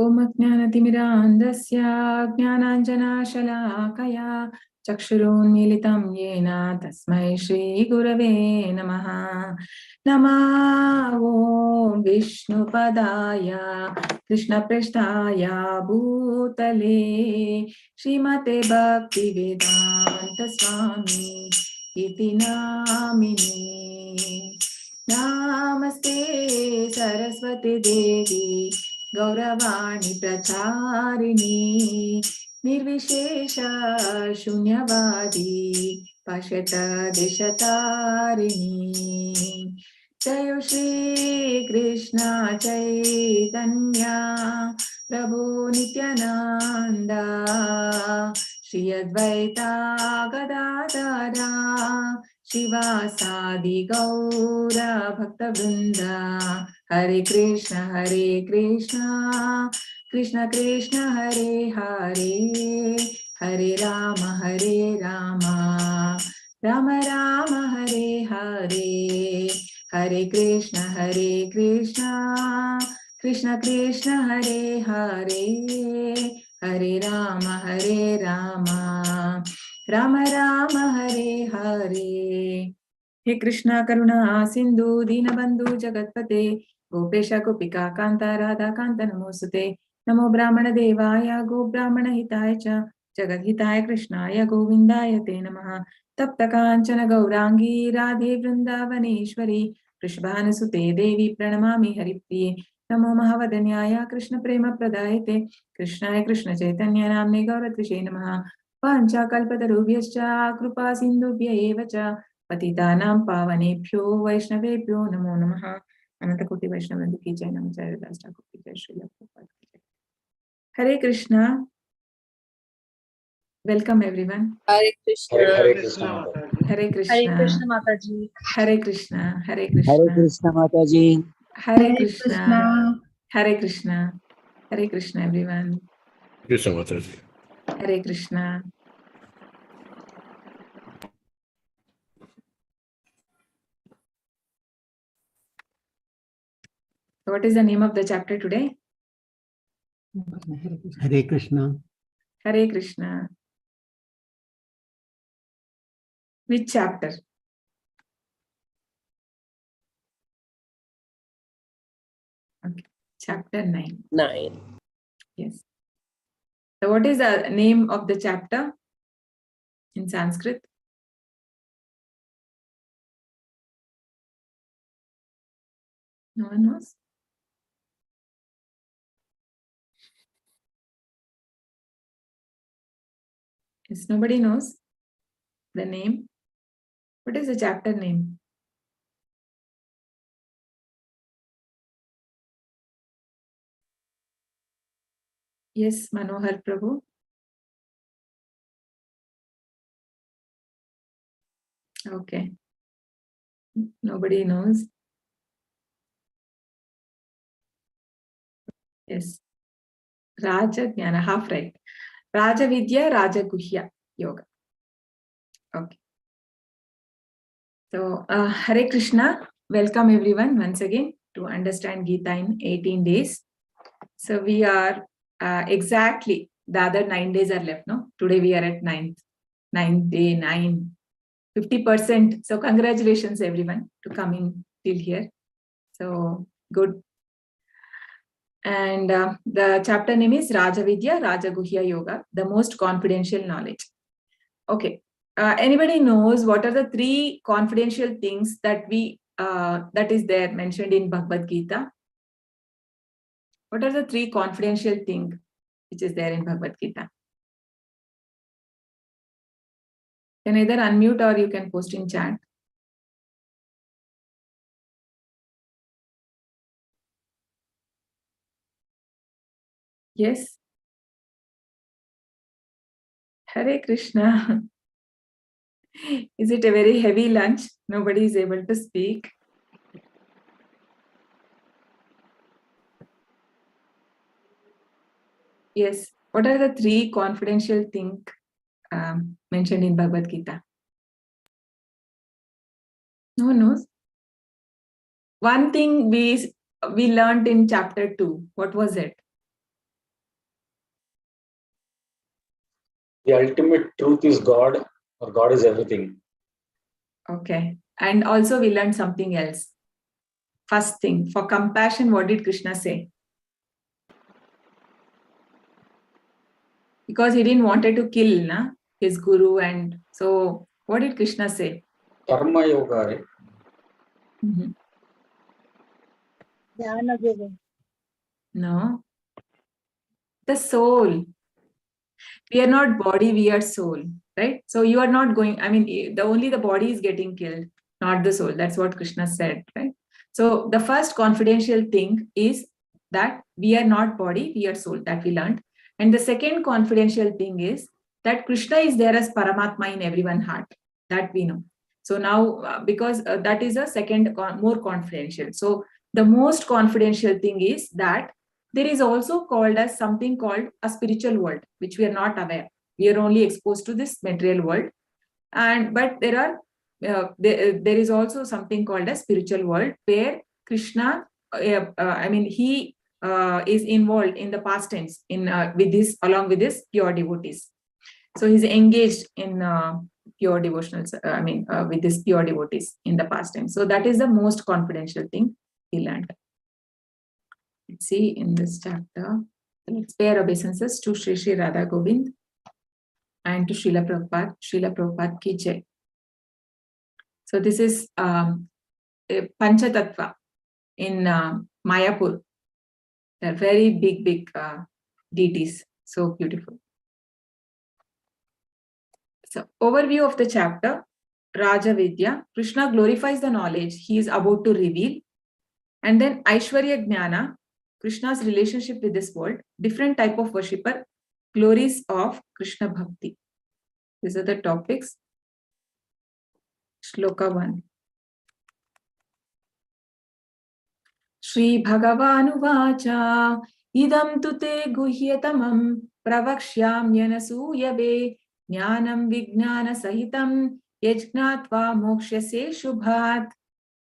Om Ajnanatimirandasya Jnananjanashalakaya Chakshurunmilitam Yena Tasmai Shri Gurave Namaha. Namo Vishnupadaya Krishna Prestaya Bhutale Srimate Bhaktivedanta Swami Iti Namini. Namaste Saraswati Devi Gauravani Pracharini Nirvishesha Shunyavadi Pashyata Deshatarini. Jayo Shri Krishna Chaitanya Prabhu Nityananda Shri Advaita Gadadara Shivasadi Gaura Bhakta Vrinda. Hare Krishna, Krishna Krishna, Hare Hare, Hare Rama, Rama Rama, Hare Hare, Hare Krishna, Krishna Krishna, Hare Hare, Hare Rama, Rama Rama, Hare Hare. He Krishna Karuna Sindhu Dinabandhu Jagatpate Gopesha Gopika Kanta Radha Kanta Namosute Namo Brahmana Devaya Go Brahmana Hitaya Cha Jagat Hitaya Krishnaya Govindaya Te Namaha Tapta Kanchana Gaurangi Radhe Vrindavaneshwari Krishnana Sute Devi Pranamami Haripriye Namo Mahavadanyaya Krishna Prema Pradayate Krishnaya Krishna Chaitanya Namne Gauratrishe Namaha Pancha Kalpatarubhyascha Krupa Sindhubhya Eva Cha Patitanam Pavanebhyo Vaishnavebhyo Namo Namaha. Anantakoti Vaishnavandu ki jai, Namacharya Das Thakur ki jai, Srila Prabhupada ki jai. Hare Krishna. Welcome everyone. Hare Krishna. Hare Krishna. Hare Krishna. Hare Krishna Mataji. Hare Krishna. Hare Hare Krishna. Krishna Mataji. Hare Krishna. Hare Krishna. Hare Krishna everyone. Krishna Mataji. Hare Krishna. So what is the name of the chapter today? Hare Krishna. Hare Krishna. Which chapter? Okay. Chapter 9. 9. Yes. So what is the name of the chapter in Sanskrit? No one knows? Yes, nobody knows the name. What is the chapter name? Yes, Manohar Prabhu. Okay. Nobody knows. Yes. Raja Jnana, half right. Raja Vidya, Raja Guhya Yoga. Okay. So, Hare Krishna. Welcome everyone once again to understand Gita in 18 days. So we are exactly, the other 9 days are left, no? Today we are at 9th day, 50%. So congratulations everyone to coming till here. So good. And the chapter name is Raja Vidya, Raja Guhya Yoga, the most confidential knowledge. Okay. Anybody knows what are the 3 confidential things that that is there mentioned in Bhagavad-Gita? What are the 3 confidential things which is there in Bhagavad-Gita? You can either unmute or you can post in chat. Yes. Hare Krishna. Is it a very heavy lunch? Nobody is able to speak. Yes. What are the 3 confidential things mentioned in Bhagavad Gita? No one knows. One thing we learned in chapter 2. What was it? the ultimate truth is God, or God is everything. Okay. And also we learned something else. First thing, for compassion, what did Krishna say? Because he didn't wanted to kill his guru, and so what did Krishna say? Karma yoga, right? Mhm. Jnana Guru. No. The soul. We are not body, we are soul, right? So you are not going, the body is getting killed, not the soul. That's what Krishna said, right? So the first confidential thing is that we are not body, we are soul, that we learned. And the second confidential thing is that Krishna is there as Paramatma in everyone's heart, that we know. So now, because that is a second, more confidential. So the most confidential thing is that there is also called as something called a spiritual world, which we are not aware. We are only exposed to this material world. But there are there is also something called a spiritual world where Krishna, he is involved in the past tense along with his pure devotees. So he's engaged in pure devotionals. With his pure devotees in the past tense. So that is the most confidential thing he learned. Let's see in this chapter. Let's pay our obeisances to Sri Sri Radha Govind and to Srila Prabhupada. Srila Prabhupada ki jai. So this is Panchatattva in Mayapur. They're very big deities. So beautiful. So overview of the chapter. Raja Vidya. Krishna glorifies the knowledge he is about to reveal. And then Aishwarya Jnana. Krishna's relationship with this world, different type of worshipper, glories of Krishna Bhakti. These are the topics. Shloka 1. Shri Bhagavanu Vacha Idam Tute Guhyatamam Pravakshyam Yanasuyave Jnanam Vijnana Sahitam Yajnatva Mokshase Shubhat.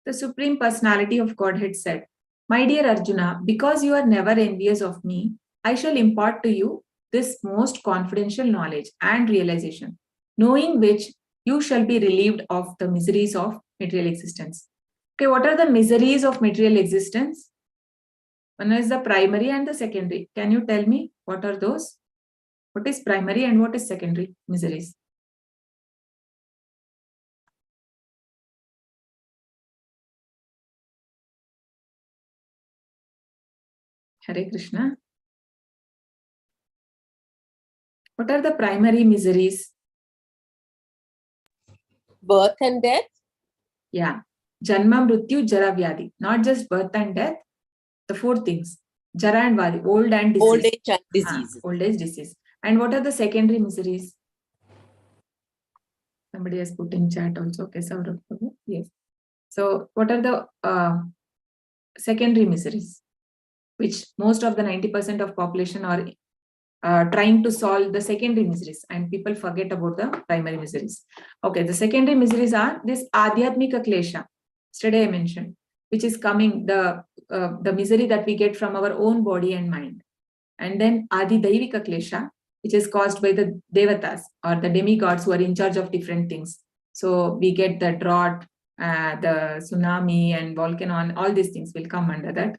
The Supreme Personality of Godhead said, "My dear Arjuna, because you are never envious of me, I shall impart to you this most confidential knowledge and realization, knowing which you shall be relieved of the miseries of material existence." Okay, what are the miseries of material existence? One is the primary and the secondary. Can you tell me what are those? What is primary and what is secondary miseries? Hare Krishna. What are the primary miseries? Birth and death? Yeah. Janma, Mrityu, Jara, Vyadi. Not just birth and death. The four things. Jara and Vyadi. Old and disease. Old age and disease. Old age, disease. And what are the secondary miseries? Somebody has put in chat also. Okay, Saurabh. Yes. So what are the secondary miseries? Which most of the 90% of population are trying to solve the secondary miseries, and people forget about the primary miseries. Okay, the secondary miseries are this Adhyatmika Klesha. Yesterday I mentioned, which is coming, the misery that we get from our own body and mind. And then Adi Daivika Klesha, which is caused by the Devatas or the demigods who are in charge of different things. So we get the drought, the tsunami and volcano, and all these things will come under that.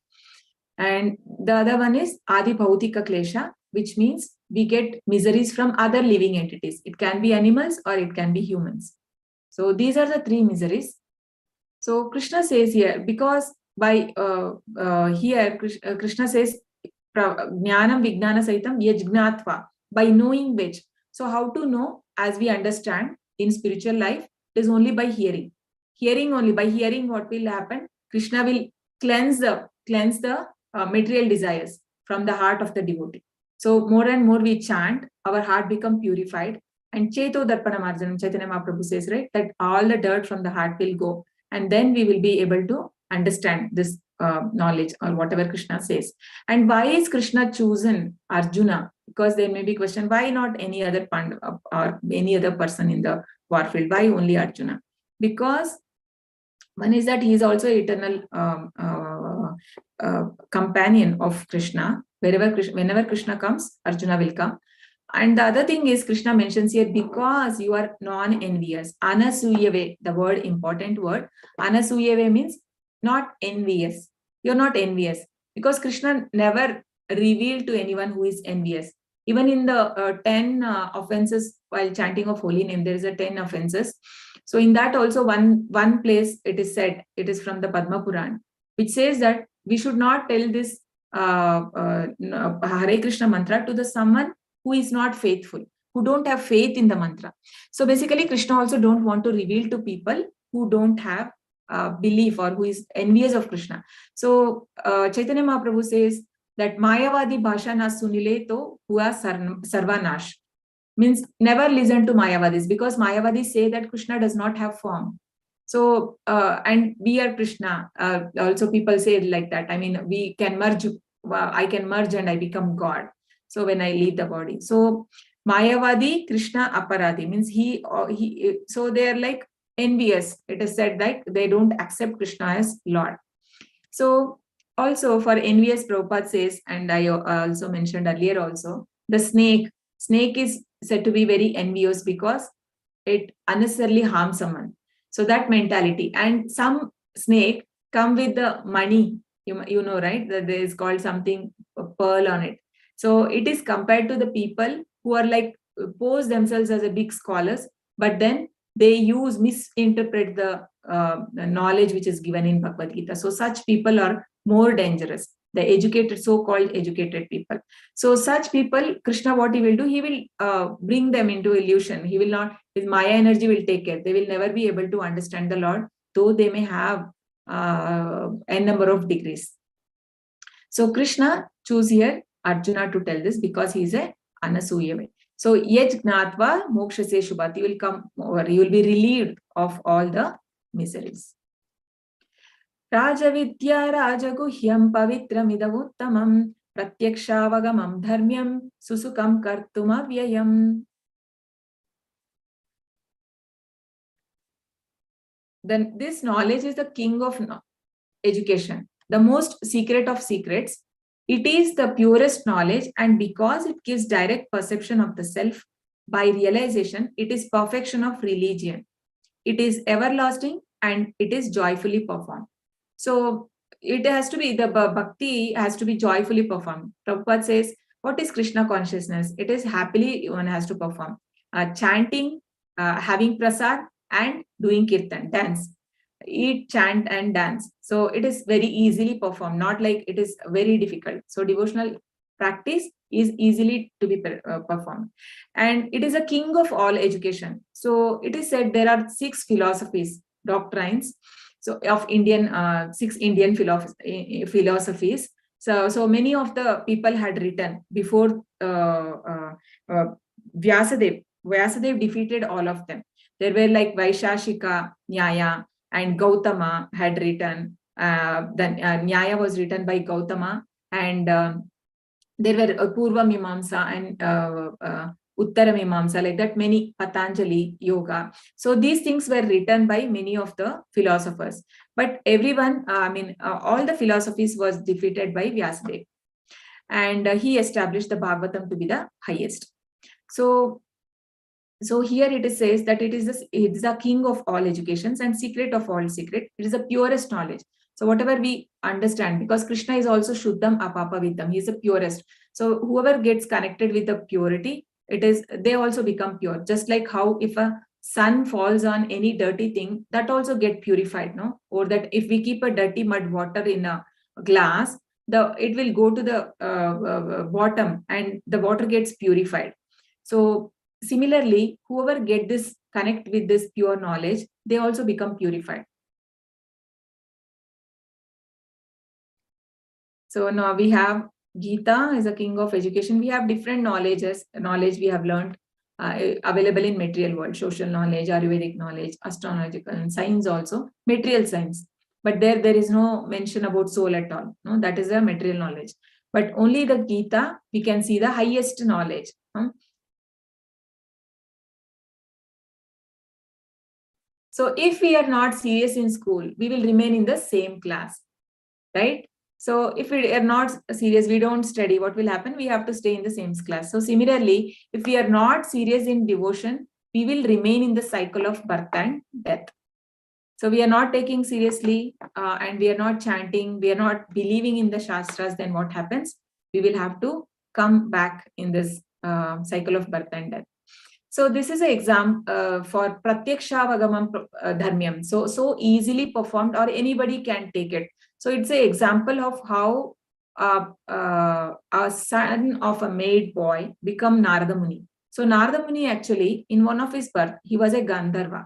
And the other one is Adi Bhautika Klesha, which means we get miseries from other living entities. It can be animals or it can be humans. So these are the three miseries. So Krishna says here, because by here Krishna says Jnanam Vijnana Sahitam Yajgnatva, by knowing which. So how to know? As we understand in spiritual life, it is only by hearing. Hearing only. By hearing, what will happen? Krishna will cleanse the material desires from the heart of the devotee. So more and more we chant, our heart become purified. And Cheto Darpana Marjanam, Chaitanya Mahaprabhu says, right, that all the dirt from the heart will go. And then we will be able to understand this knowledge or whatever Krishna says. And why is Krishna chosen Arjuna? Because there may be question, why not any other Pandava or any other person in the warfield? Why only Arjuna? Because one is that he is also eternal companion of Krishna. Whenever Krishna comes, Arjuna will come. And the other thing is Krishna mentions here, because you are non-envious. Anasuyave, the word, important word. Anasuyave means not envious. You're not envious. Because Krishna never revealed to anyone who is envious. Even in the 10 offenses while chanting of holy name, there is a 10 offenses. So in that also one place it is said, it is from the Padma Puran, which says that we should not tell this Hare Krishna mantra to the someone who is not faithful, who don't have faith in the mantra. So basically Krishna also don't want to reveal to people who don't have belief or who is envious of Krishna. So Chaitanya Mahaprabhu says that Mayavadi Bhasha na sunile to hua sarvanash. Means never listen to Mayavadis, because Mayavadis say that Krishna does not have form. So, and we are Krishna. Also people say like that. I mean, we can merge, I can merge and I become God. So when I leave the body. So Mayavadi, Krishna Aparadi means he, so they are like envious. It is said that they don't accept Krishna as Lord. So also for envious, Prabhupada says, and I also mentioned earlier also, the snake is said to be very envious because it unnecessarily harms someone. So that mentality. And some snake come with the money, you know, right? That there is called something, a pearl on it. So it is compared to the people who are like pose themselves as a big scholars, but then they misinterpret the knowledge which is given in Bhagavad-Gita. So such people are more dangerous, the educated, so-called educated people. So such people, Krishna, what he will do, he will bring them into illusion. He will not, his Maya energy will take care. They will never be able to understand the Lord, though they may have a number of degrees. So Krishna choose here Arjuna to tell this because he is a Anasuyave. So Yaj Gnatva Mokshase Shubhat, he will come over, he will be relieved of all the miseries. Rajavidya Rajaguhyam Pavitramidavuttamam Pratyakshaavagamam Dharmyam Susukam Kartumavyayam. Then this knowledge is the king of education, the most secret of secrets. It is the purest knowledge, and because it gives direct perception of the self by realization, it is perfection of religion. It is everlasting and it is joyfully performed. So it has to be, the bhakti has to be joyfully performed. Prabhupada says, what is Krishna consciousness? It is happily one has to perform. Chanting, having prasad, and doing kirtan, dance. Eat, chant, and dance. So it is very easily performed, not like it is very difficult. So devotional practice is easily to be performed. And it is a king of all education. So it is said there are 6 philosophies, doctrines, so of Indian, 6 Indian philosophies. So many of the people had written before Vyasadev. Vyasadev defeated all of them. There were like Vaishashika, Nyaya, and Gautama had written. Then Nyaya was written by Gautama, and there were Purva Mimamsa and Uttara Mimamsa, like that, many, Patanjali, Yoga. So these things were written by many of the philosophers. But everyone, all the philosophies was defeated by Vyasadeva. And he established the Bhagavatam to be the highest. So here it says that it is the king of all educations and secret of all secret. It is the purest knowledge. So whatever we understand, because Krishna is also Shuddham Apapa Viddham, he is the purest. So whoever gets connected with the purity, they also become pure. Just like how if a sun falls on any dirty thing, that also get purified, no? Or that if we keep a dirty mud water in a glass, it will go to the bottom and the water gets purified. So similarly, whoever connect with this pure knowledge, they also become purified. So now we have Gita is a king of education. We have different knowledge we have learned available in material world, social knowledge, Ayurvedic knowledge, astrological, and science also, material science. But there is no mention about soul at all. No, that is a material knowledge. But only the Gita, we can see the highest knowledge. So if we are not serious in school, we will remain in the same class, right? So if we are not serious, we don't study, what will happen? We have to stay in the same class. So similarly, if we are not serious in devotion, we will remain in the cycle of birth and death. So we are not taking seriously and we are not chanting, we are not believing in the Shastras, then what happens? We will have to come back in this cycle of birth and death. So this is an exam for Pratyaksha Dharmyam. So easily performed, or anybody can take it. So it's an example of how a son of a maid boy become Narada Muni. So Narada Muni actually, in one of his birth, he was a Gandharva.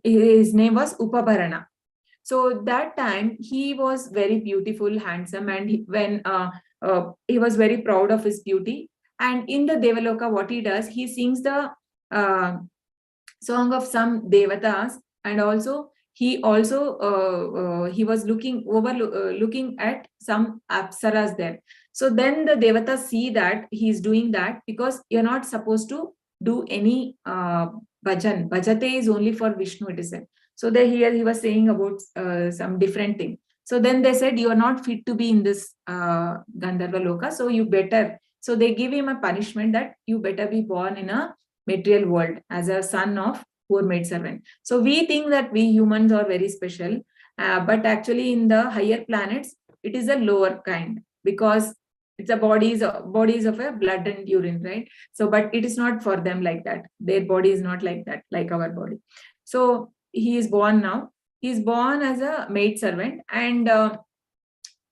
His name was Upabharana. So that time he was very beautiful, handsome, and he was very proud of his beauty. And in the Devaloka, what he does, he sings the song of some devatas, and also he was looking at some apsaras there. So then the devatas see that he's doing that, because you're not supposed to do any bhajan. Bhajate is only for Vishnu, it is said. So there here he was saying about some different thing. So then they said, you are not fit to be in this Gandharva Loka, so you better. So they give him a punishment that you better be born in a material world as a son of poor maid servant. So we think that we humans are very special, but actually in the higher planets, it is a lower kind, because it's a bodies of a blood and urine, right? So, but it is not for them like that. Their body is not like that, like our body. So he is born now. He is born as a maid servant, and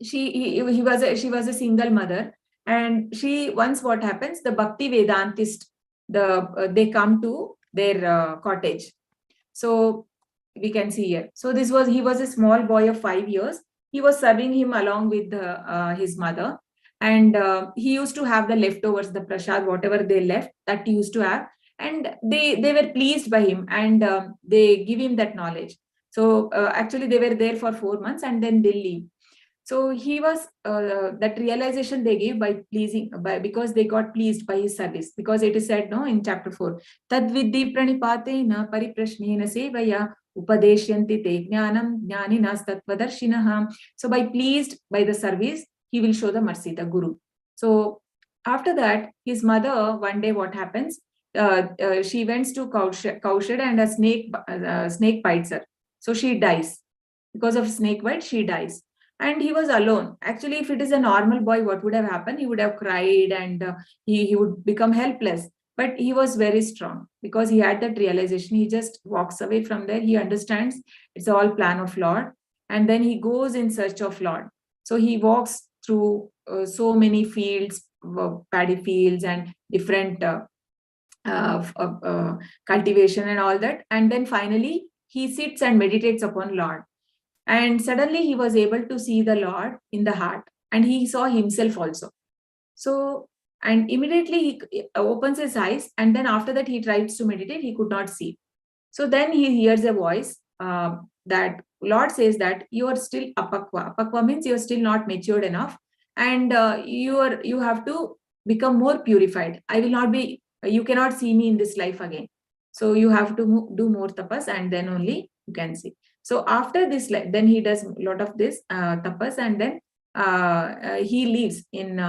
she was a single mother. And once what happens, the Bhakti Vedantist, they come to their cottage. So we can see here. So he was a small boy of 5 years. He was serving him along with his mother, and he used to have the leftovers, the prasad, whatever they left, that he used to have, and they were pleased by him, and they give him that knowledge. So actually they were there for 4 months, and then they leave. So he was that realization they gave because they got pleased by his service, because it is said in chapter 4, tad vidhi pranipatena pariprashnena sevaya upadeshyanti te jnanam jnaninas tattvadarshinaha. So by the service, he will show the mercy, the guru. So after that, his mother, one day what happens, she went to cowshed, and a snake bites her. So she dies. Because of snake bite, she dies. And he was alone. Actually, if it is a normal boy, what would have happened? He would have cried, and he would become helpless. But he was very strong, because he had that realization. He just walks away from there. He understands it's all plan of Lord. And then he goes in search of Lord. So he walks through so many fields, paddy fields, and different cultivation and all that. And then finally, he sits and meditates upon Lord. And suddenly he was able to see the Lord in the heart, and he saw himself also. So, and immediately he opens his eyes, and then after that he tries to meditate, he could not see. So then he hears a voice that Lord says that you are still apakwa. Apakwa means you are still not matured enough, and you have to become more purified. You cannot see me in this life again. So you have to do more tapas, and then only you can see. So after this, then he does a lot of this tapas, and then he lives in,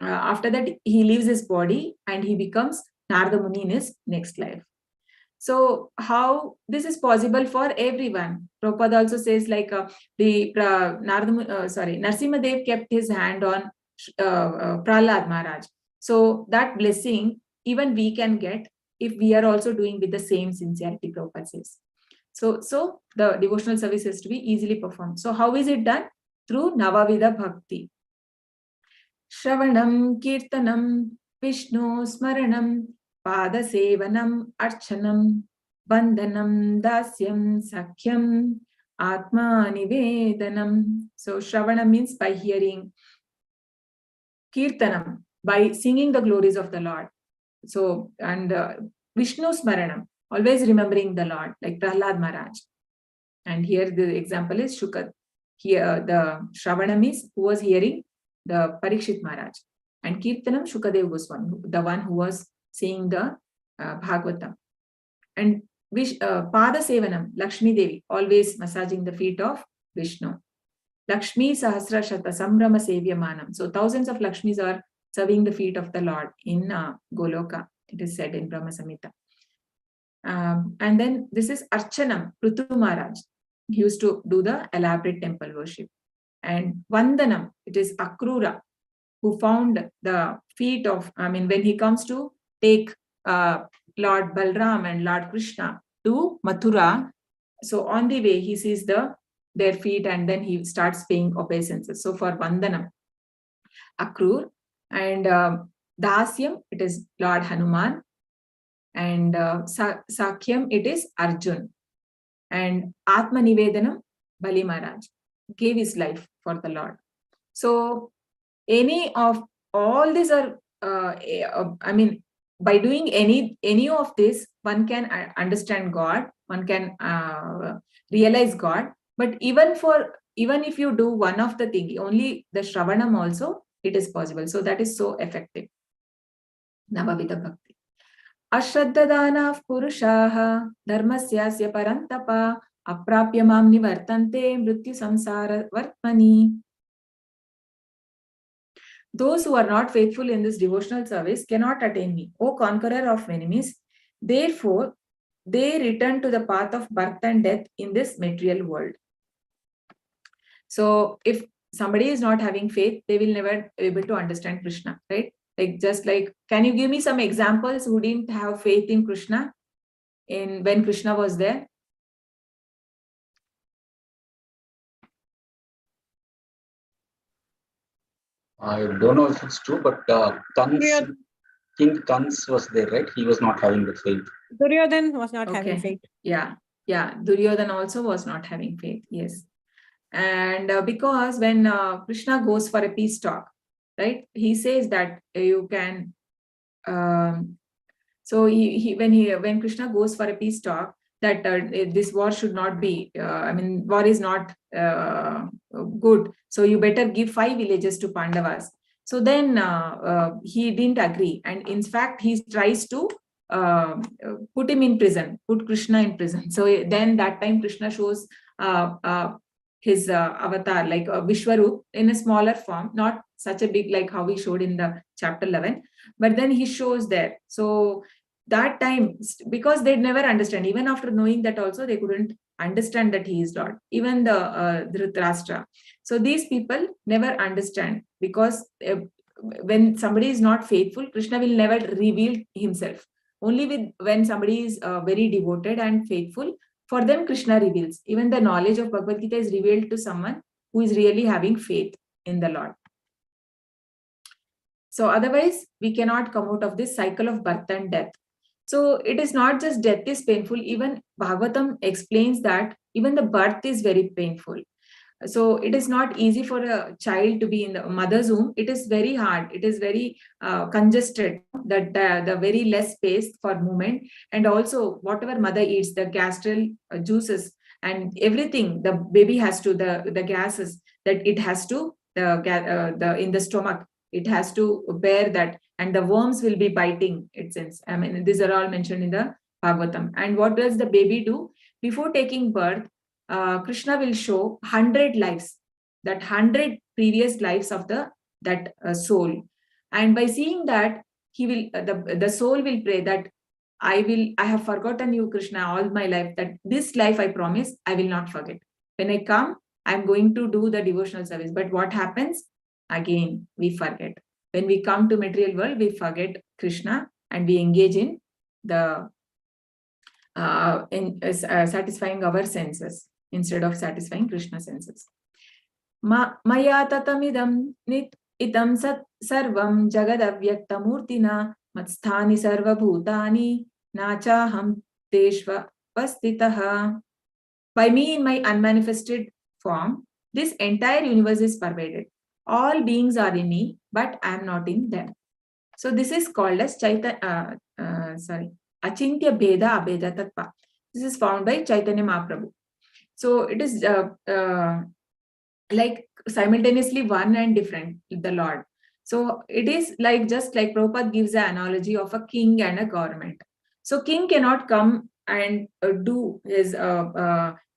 after that he leaves his body, and he becomes Narada Muni in his next life. So how this is possible for everyone? Prabhupada also says Narsimha Dev kept his hand on Prahlad Maharaj. So that blessing even we can get if we are also doing with the same sincerity, Prabhupada says. So the devotional service has to be easily performed. So how is it done? Through Navavida Bhakti. Shravanam, Kirtanam, Vishnu, Smaranam, Pada Sevanam, Archanam, Bandhanam, Dasyam, Sakhyam, Atma Nivedanam. So Shravanam means by hearing. Kirtanam, by singing the glories of the Lord. So, and Vishnu Smaranam, always remembering the Lord, like Prahlad Maharaj. And here the example is Shukad. Here the Shravanam is who was hearing the Parikshit Maharaj. And Kirtanam, Shukadev Goswami, the one who was saying the Bhagavatam. And Pada Sevanam, Lakshmi Devi, always massaging the feet of Vishnu. Lakshmi Sahasra Shata Sambrama Sevyamanam. So thousands of Lakshmis are serving the feet of the Lord in Goloka. It is said in Brahma Samhita. And then this is Archanam, Prithu Maharaj. He used to do the elaborate temple worship. And Vandanam, it is Akrura, who found the feet of, when he comes to take Lord Balram and Lord Krishna to Mathura, so on the way he sees their feet and then he starts paying obeisances. So for Vandanam, Akrur, and Dasyam, it is Lord Hanuman, and Sakyam, it is Arjun, and Atma Nivedanam, Bali Maharaj gave his life for the Lord. So any of all these are, by doing any of this, one can understand God, one can realize God. But even if you do one of the thing, only the Shravanam also, it is possible. So that is so effective. Navavida Bhakti. Ashraddadana Purushaha Dharmasyasya Parantapa Aprapya Mam Nivartante Mrityu Samsara Vartmani. Those who are not faithful in this devotional service cannot attain me, O conqueror of enemies. Therefore, they return to the path of birth and death in this material world. So, if somebody is not having faith, they will never be able to understand Krishna, right? Can you give me some examples who didn't have faith in Krishna when Krishna was there? I don't know if it's true, but King Kans was there, right? He was not having the faith. Duryodhan was not having faith. Yeah. Duryodhan also was not having faith. Yes. And because when Krishna goes for a peace talk, right? He says that you can. So when Krishna goes for a peace talk, that this war should not be. War is not good. So you better give 5 villages to Pandavas. So then he didn't agree, and in fact he tries to put him in prison, put Krishna in prison. So then that time Krishna shows his avatar, like Vishwarup, in a smaller form, not such a big like how we showed in the chapter 11, but then he shows there. So that time, because they never understand, even after knowing that also, they couldn't understand that he is Lord, even the Dhritarashtra. So these people never understand, because when somebody is not faithful, Krishna will never reveal himself. Only when somebody is very devoted and faithful, for them Krishna reveals. Even the knowledge of Bhagavad-Gita is revealed to someone who is really having faith in the Lord. So otherwise, we cannot come out of this cycle of birth and death. So it is not just death is painful. Even Bhagavatam explains that even the birth is very painful. So it is not easy for a child to be in the mother's womb. It is very hard. It is very congested, that the very less space for movement. And also whatever mother eats, the gastral juices and everything, the baby has to, the gases that it has to, in the stomach, it has to bear that, and the worms will be biting it since. These are all mentioned in the Bhagavatam. And what does the baby do? Before taking birth, Krishna will show 100 lives, that 100 previous lives of that soul. And by seeing that, he will the soul will pray that I have forgotten you, Krishna, all my life, that this life I promise I will not forget. When I come, I'm going to do the devotional service. But what happens? Again, we forget. When we come to material world, we forget Krishna and we engage in the satisfying our senses instead of satisfying Krishna's senses. Maya tatamidam nit itam sat sarvam jagadavyaktamurtina matsthani sarva bhutani nachaham teshva vastitaha. By me in my unmanifested form, this entire universe is pervaded. All beings are in me, but I am not in them. So this is called as Achintya Bheda Abheda Tattva. This is found by Chaitanya Mahaprabhu. So it is like simultaneously one and different, the Lord. So it is like, just like Prabhupada gives an analogy of a king and a government. So king cannot come and do his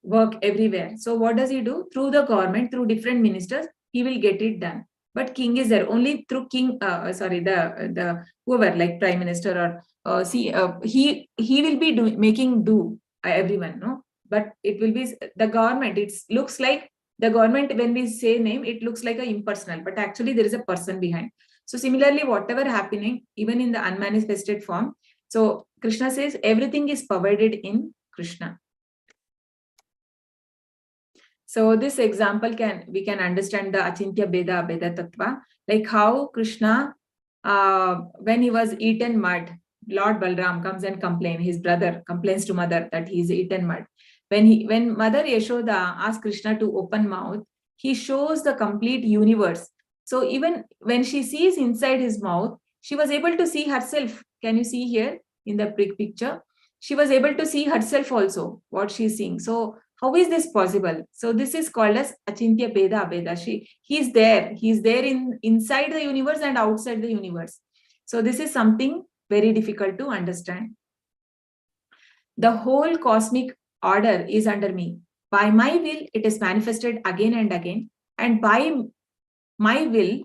work everywhere. So what does he do? Through the government, through different ministers, he will get it done. But king is there only through king. The whoever, like prime minister or he will be making do everyone, no. But it will be the government. It looks like the government, when we say name, it looks like a impersonal, but actually there is a person behind. So similarly, whatever happening, even in the unmanifested form. So Krishna says everything is pervaded in Krishna. So this example we can understand the Achintya Beda Abheda Tattva, like how Krishna, when he was eaten mud, Lord Balram comes and complains. His brother complains to mother that he is eaten mud. When Mother Yashoda asks Krishna to open mouth, he shows the complete universe. So even when she sees inside his mouth, she was able to see herself. Can you see here in the picture? She was able to see herself also, what she's seeing. So how is this possible? So this is called as Achintya Beda Abheda. He's there. He's there inside the universe and outside the universe. So this is something very difficult to understand. The whole cosmic order is under me. By my will, it is manifested again and again. And by my will,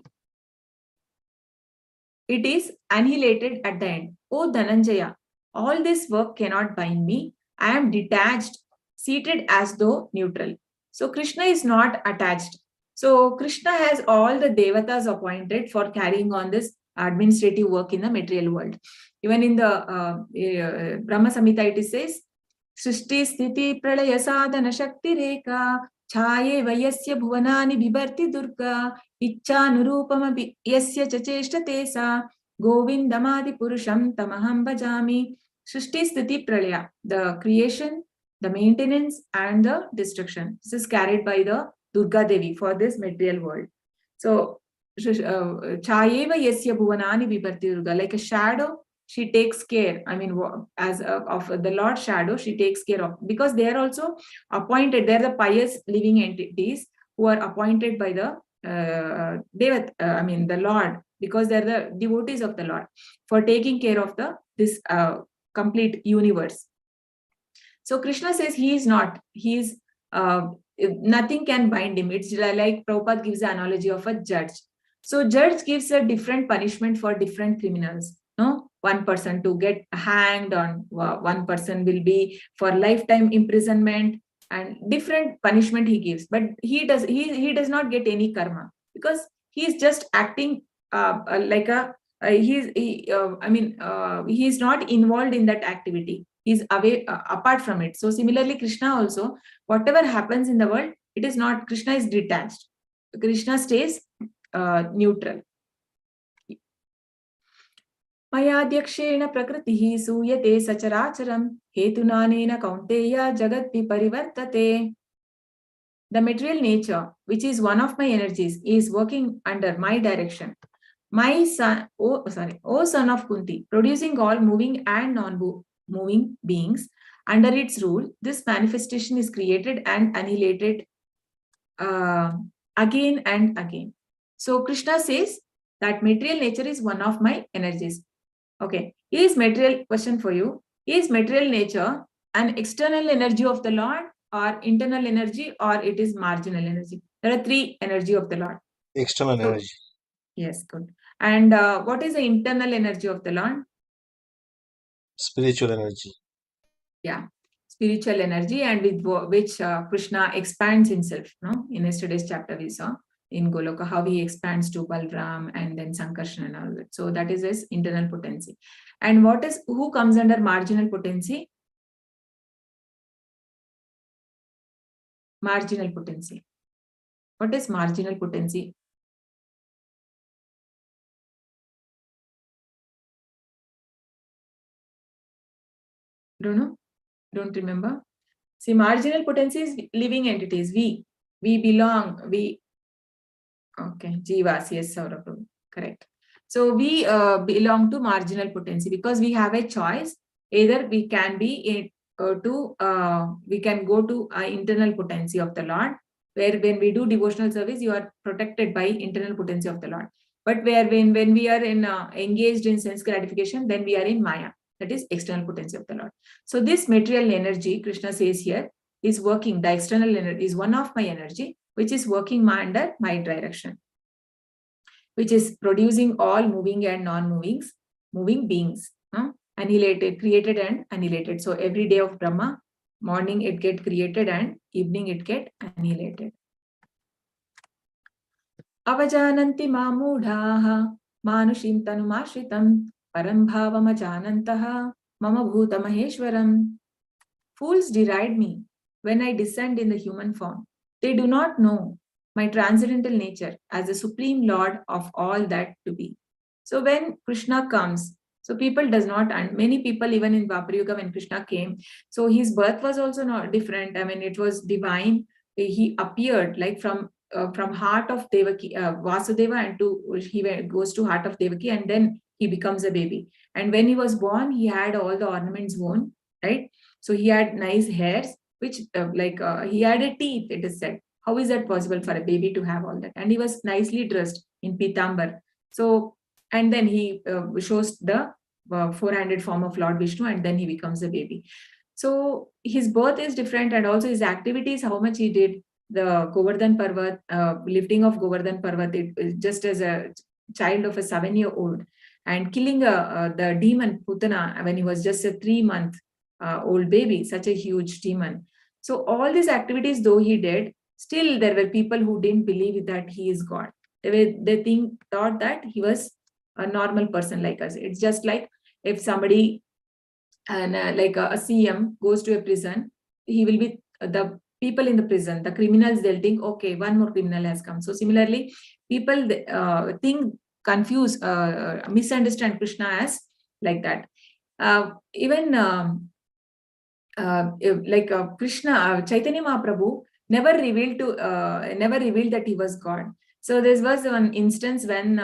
it is annihilated at the end. O Dhananjaya, all this work cannot bind me. I am detached, seated as though neutral. So Krishna is not attached. So Krishna has all the devatas appointed for carrying on this administrative work in the material world. Even in the Brahma Samhita, it says, Srishti Sthiti Pralaya Sadhana Shakti Rekha Chaye Vayasya Bhuvanani Bhibarti Durga Icha Nurupama Yasya Chacheshta Tesa Govindamadi Purusham Tamaham Bhajami. Srishti Sthiti Pralaya, the creation, the maintenance, and the destruction. This is carried by the Durga Devi for this material world. So, Chayeva Yasya Bhuvanani Bhibarti Durga, like a shadow, she takes care. I mean, as of the Lord shadow, she takes care of, because they are also appointed. They are the pious living entities who are appointed by the the Lord, because they are the devotees of the Lord for taking care of this complete universe. So Krishna says he is not. He is nothing can bind him. It's like Prabhupada gives the analogy of a judge. So judge gives a different punishment for different criminals. No, one person to get hanged on, one person will be for lifetime imprisonment, and different punishment he gives. But he does not get any karma, because he is just acting like a he is not involved in that activity. He's away apart from it. So similarly, Krishna also, whatever happens in the world, it is not, Krishna is detached. Krishna stays neutral. Mayadhyakshena prakritihi suyate sacharacharam hetunanena kaunteya jagatpi parivartate. The material nature, which is one of my energies, is working under my direction. My son, O son of Kunti, producing all moving and non-moving beings under its rule, this manifestation is created and annihilated again and again. So Krishna says that material nature is one of my energies. Okay, is material, question for you, is material nature an external energy of the Lord, or internal energy, or it is marginal energy? There are three energy of the Lord. External energy. Yes, good. And what is the internal energy of the Lord? Spiritual energy. Yeah, spiritual energy, and with which Krishna expands himself. No, in yesterday's chapter we saw in Goloka how he expands to Balram and then Sankarshan and all that. So that is his internal potency. And who comes under marginal potency? Marginal potency. What is marginal potency? Don't know? Don't remember? See, marginal potency is living entities. We belong. Okay, Jivas, yes, Saurabh, correct. So we belong to marginal potency because we have a choice. Either we can be we can go to internal potency of the Lord, where when we do devotional service, you are protected by internal potency of the Lord. But when we are engaged in sense gratification, then we are in Maya, that is external potency of the Lord. So this material energy, Krishna says here, is working, the external energy is one of my energy, which is working under my direction, which is producing all moving and moving beings, annihilated, created and annihilated. So every day of Brahma, morning it get created and evening it get annihilated. Avajananti mamudhaha manushim tanumashritam param bhavamajanantaha mama bhuta maheshwaram. Fools deride me when I descend in the human form. They do not know my transcendental nature as the supreme lord of all that to be. So when Krishna comes, so people does not, and many people even in Dwapar Yuga when Krishna came, so his birth was also not different. I mean, it was divine. He appeared like from heart of Devaki, Vasudeva, and he goes to heart of Devaki, and then he becomes a baby. And when he was born, he had all the ornaments worn, right? So he had nice hairs, which he had a teeth, it is said. How is that possible for a baby to have all that? And he was nicely dressed in Pitambar. So, and then he shows the four-handed form of Lord Vishnu, and then he becomes a baby. So his birth is different, and also his activities, how much he did, the Govardhan Parvat, lifting of Govardhan Parvat, just as a child of a 7-year-old, and killing the demon Putana when he was just a 3-month old baby, such a huge demon. So all these activities, though he did, still there were people who didn't believe that he is God. They thought that he was a normal person like us. It's just like if somebody like a CM goes to a prison, he will be the people in the prison, the criminals, they'll think, okay, one more criminal has come. So similarly, people confuse, misunderstand Krishna as like that. Even Krishna, Chaitanya Mahaprabhu never revealed that he was God. So there was one instance when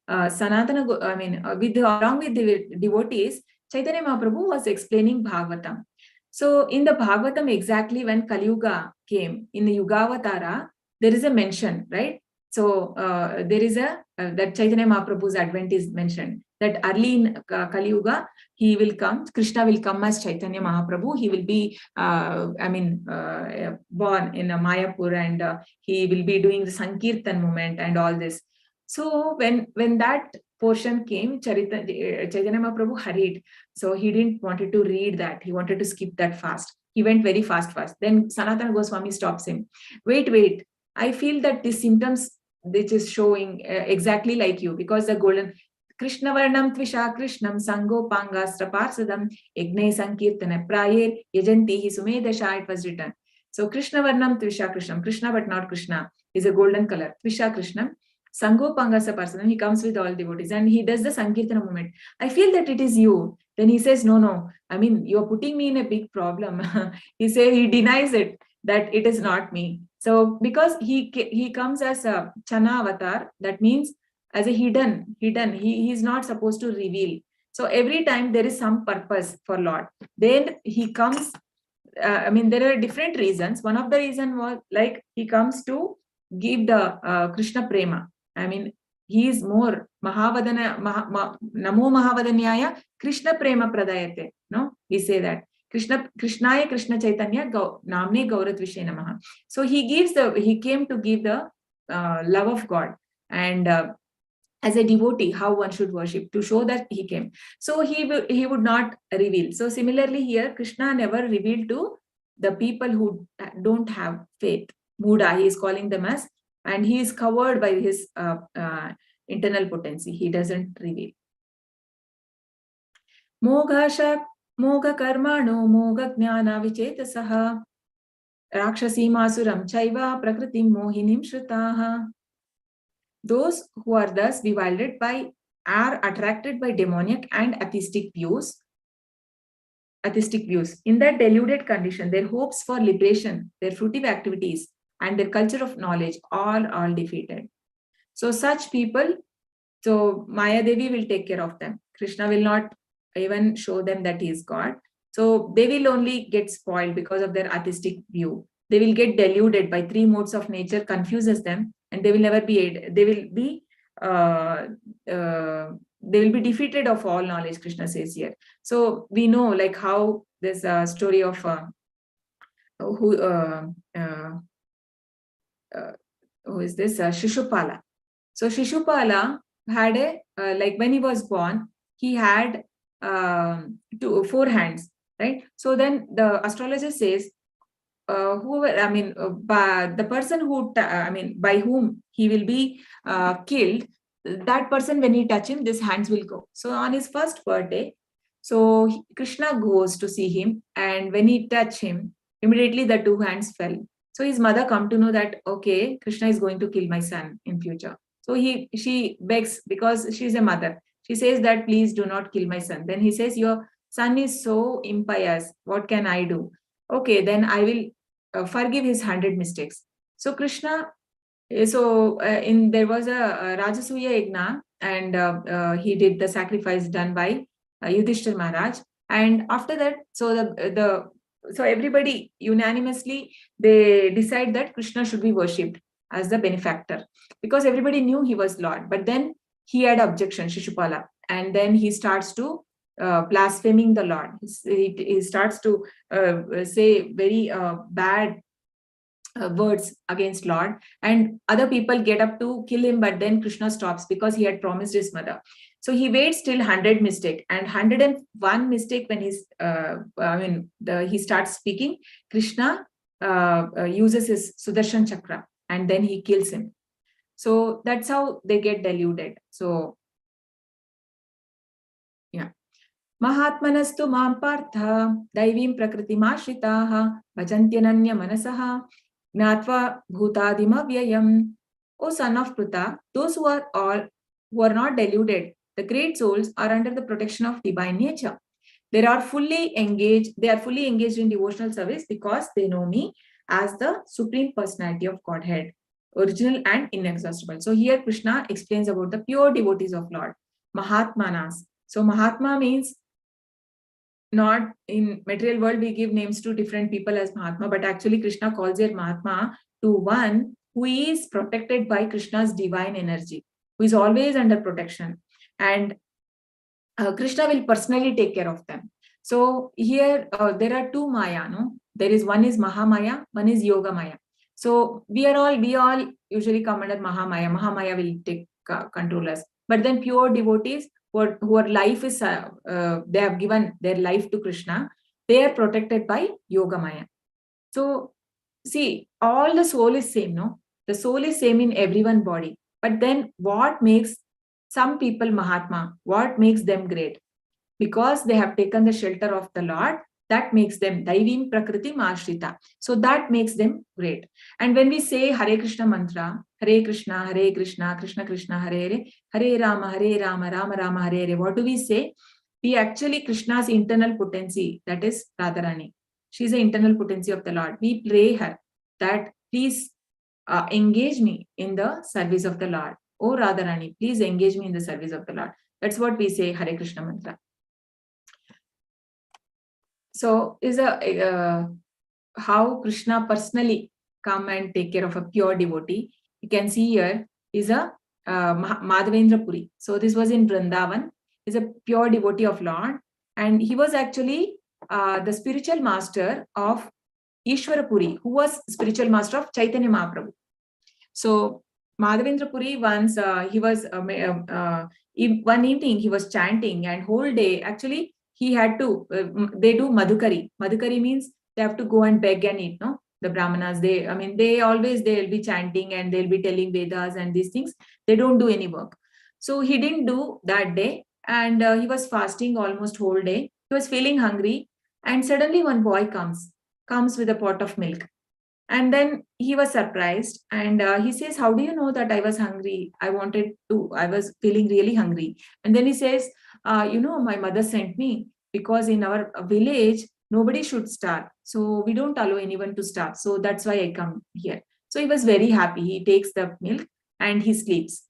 Sanatana, along with the devotees, Chaitanya Mahaprabhu was explaining Bhagavatam. So in the Bhagavatam, exactly when Kali Yuga came, in the Yugavatara, there is a mention, right? So there is that Chaitanya Mahaprabhu's advent is mentioned, that early in Kali Yuga, he will come, Krishna will come as Chaitanya Mahaprabhu. He will be, born in Mayapur, and he will be doing the Sankirtan movement and all this. So when that portion came, Chaitanya Mahaprabhu hurried. So he didn't wanted to read that. He wanted to skip that fast. He went very fast. Then Sanatana Goswami stops him. Wait. I feel that the symptoms which is showing exactly like you, because the golden Krishna Varnam Tvisha Krishnam Sango Pangastra Parsadam Igne Sankirtana Prayer Yajanti Sumedasha, it was written. So Krishna Varnam Tvisha Krishnam, Krishna but not Krishna, is a golden color. Tvisha Krishnam Sango Pangasa Parsadam, he comes with all devotees and he does the Sankirtana movement. I feel that it is you. Then he says, no, I mean, you're putting me in a big problem. He denies it, that it is not me. So because he comes as a Chana avatar, that means as a hidden, he is not supposed to reveal. So every time there is some purpose for Lord. Then he comes, there are different reasons. One of the reason was like he comes to give the Krishna Prema. I mean, he is more Mahavadana, Namo Mahavadanyaya Krishna Prema Pradayate. No, we say that. Krishnaya Krishna Chaitanya Namne Gauratvishe Namaha. So he came to give the love of God, and as a devotee, how one should worship, to show that he came. So he would not reveal. So similarly here, Krishna never revealed to the people who don't have faith. Muda, he is calling them as, and he is covered by his internal potency. He doesn't reveal. Moga karmano moga jnana vichetasaha rakshasi masuram chaiva prakritim mohinim shritaha. Those who are thus bewildered are attracted by demoniac and atheistic views. In that deluded condition, their hopes for liberation, their fruitive activities, and their culture of knowledge all defeated. So such people, so Maya Devi will take care of them. Krishna will not even show them that he is God. So they will only get spoiled because of their atheistic view. They will get deluded by 3 modes of nature, confuses them, and they will never be. They will be defeated of all knowledge. Krishna says here. So we know like how this story of who is this? Shishupala. So Shishupala had like when he was born, he had 4 hands, right? So then the astrologer says, by the person who, by whom he will be killed, that person, when he touch him, these hands will go. So on his first birthday, so Krishna goes to see him, and when he touched him, immediately the 2 hands fell. So his mother come to know that, okay, Krishna is going to kill my son in future. So she begs, because she's a mother. She says that, please do not kill my son. Then he says, your son is so impious. What can I do? Okay, then I will forgive his 100 mistakes. So Krishna, there was a Rajasuya Yagna, and he did the sacrifice done by Yudhishthir Maharaj. And after that, so everybody unanimously, they decide that Krishna should be worshipped as the benefactor, because everybody knew he was Lord. But then he had objection, Shishupala, and then he starts to blaspheming the Lord. He starts to say very bad words against Lord, and other people get up to kill him, but then Krishna stops because he had promised his mother. So he waits till 100 mistake, and 101 mistake, when he starts speaking, Krishna uses his Sudarshan Chakra, and then he kills him. So that's how they get deluded. So yeah. Mahatmanastu mam partha daivim prakritimashitaha bhajantyananya manasaha gnatva bhutadimavyayam. O son of Pruta, those who are not deluded, the great souls, are under the protection of divine nature. They are fully engaged in devotional service because they know me as the Supreme Personality of Godhead, original and inexhaustible. So here Krishna explains about the pure devotees of Lord, Mahatmanas. So Mahatma means, not in material world we give names to different people as Mahatma, but actually Krishna calls it Mahatma to one who is protected by Krishna's divine energy, who is always under protection, and Krishna will personally take care of them. So here there are 2 Maya, no? There is one is Mahamaya, one is Yoga Maya. So we all usually come under Mahamaya. Mahamaya will take control us. But then pure devotees who are life is they have given their life to Krishna, they are protected by Yoga Maya. So see, all the soul is same, no? The soul is same in everyone's body. But then what makes some people Mahatma? What makes them great? Because they have taken the shelter of the Lord, that makes them Daivim Prakriti Mashrita. So that makes them great. And when we say Hare Krishna mantra, Hare Krishna, Krishna Krishna, Hare Rama, Rama Rama, Hare Hare, what do we say? We actually, Krishna's internal potency, that is Radharani. She's the internal potency of the Lord. We pray her that, please engage me in the service of the Lord. Oh Radharani, please engage me in the service of the Lord. That's what we say, Hare Krishna mantra. So is how Krishna personally come and take care of a pure devotee. You can see here is a Madhavendra Puri. So this was in Vrindavan. He's a pure devotee of Lord, and he was actually the spiritual master of Ishvara Puri, who was spiritual master of Chaitanya Mahaprabhu. So Madhavendra Puri, once he was one evening he was chanting, and whole day actually he had to they do madhukari. Madhukari means they have to go and beg and eat, no? The Brahmanas, they'll be chanting and they'll be telling Vedas and these things. They don't do any work. So he didn't do that day, and he was fasting almost whole day. He was feeling hungry, and suddenly one boy comes with a pot of milk. And then he was surprised, and he says, how do you know that I was hungry? I was feeling really hungry. And then he says, my mother sent me, because in our village, nobody should starve. So we don't allow anyone to starve. So that's why I come here. So he was very happy. He takes the milk and he sleeps.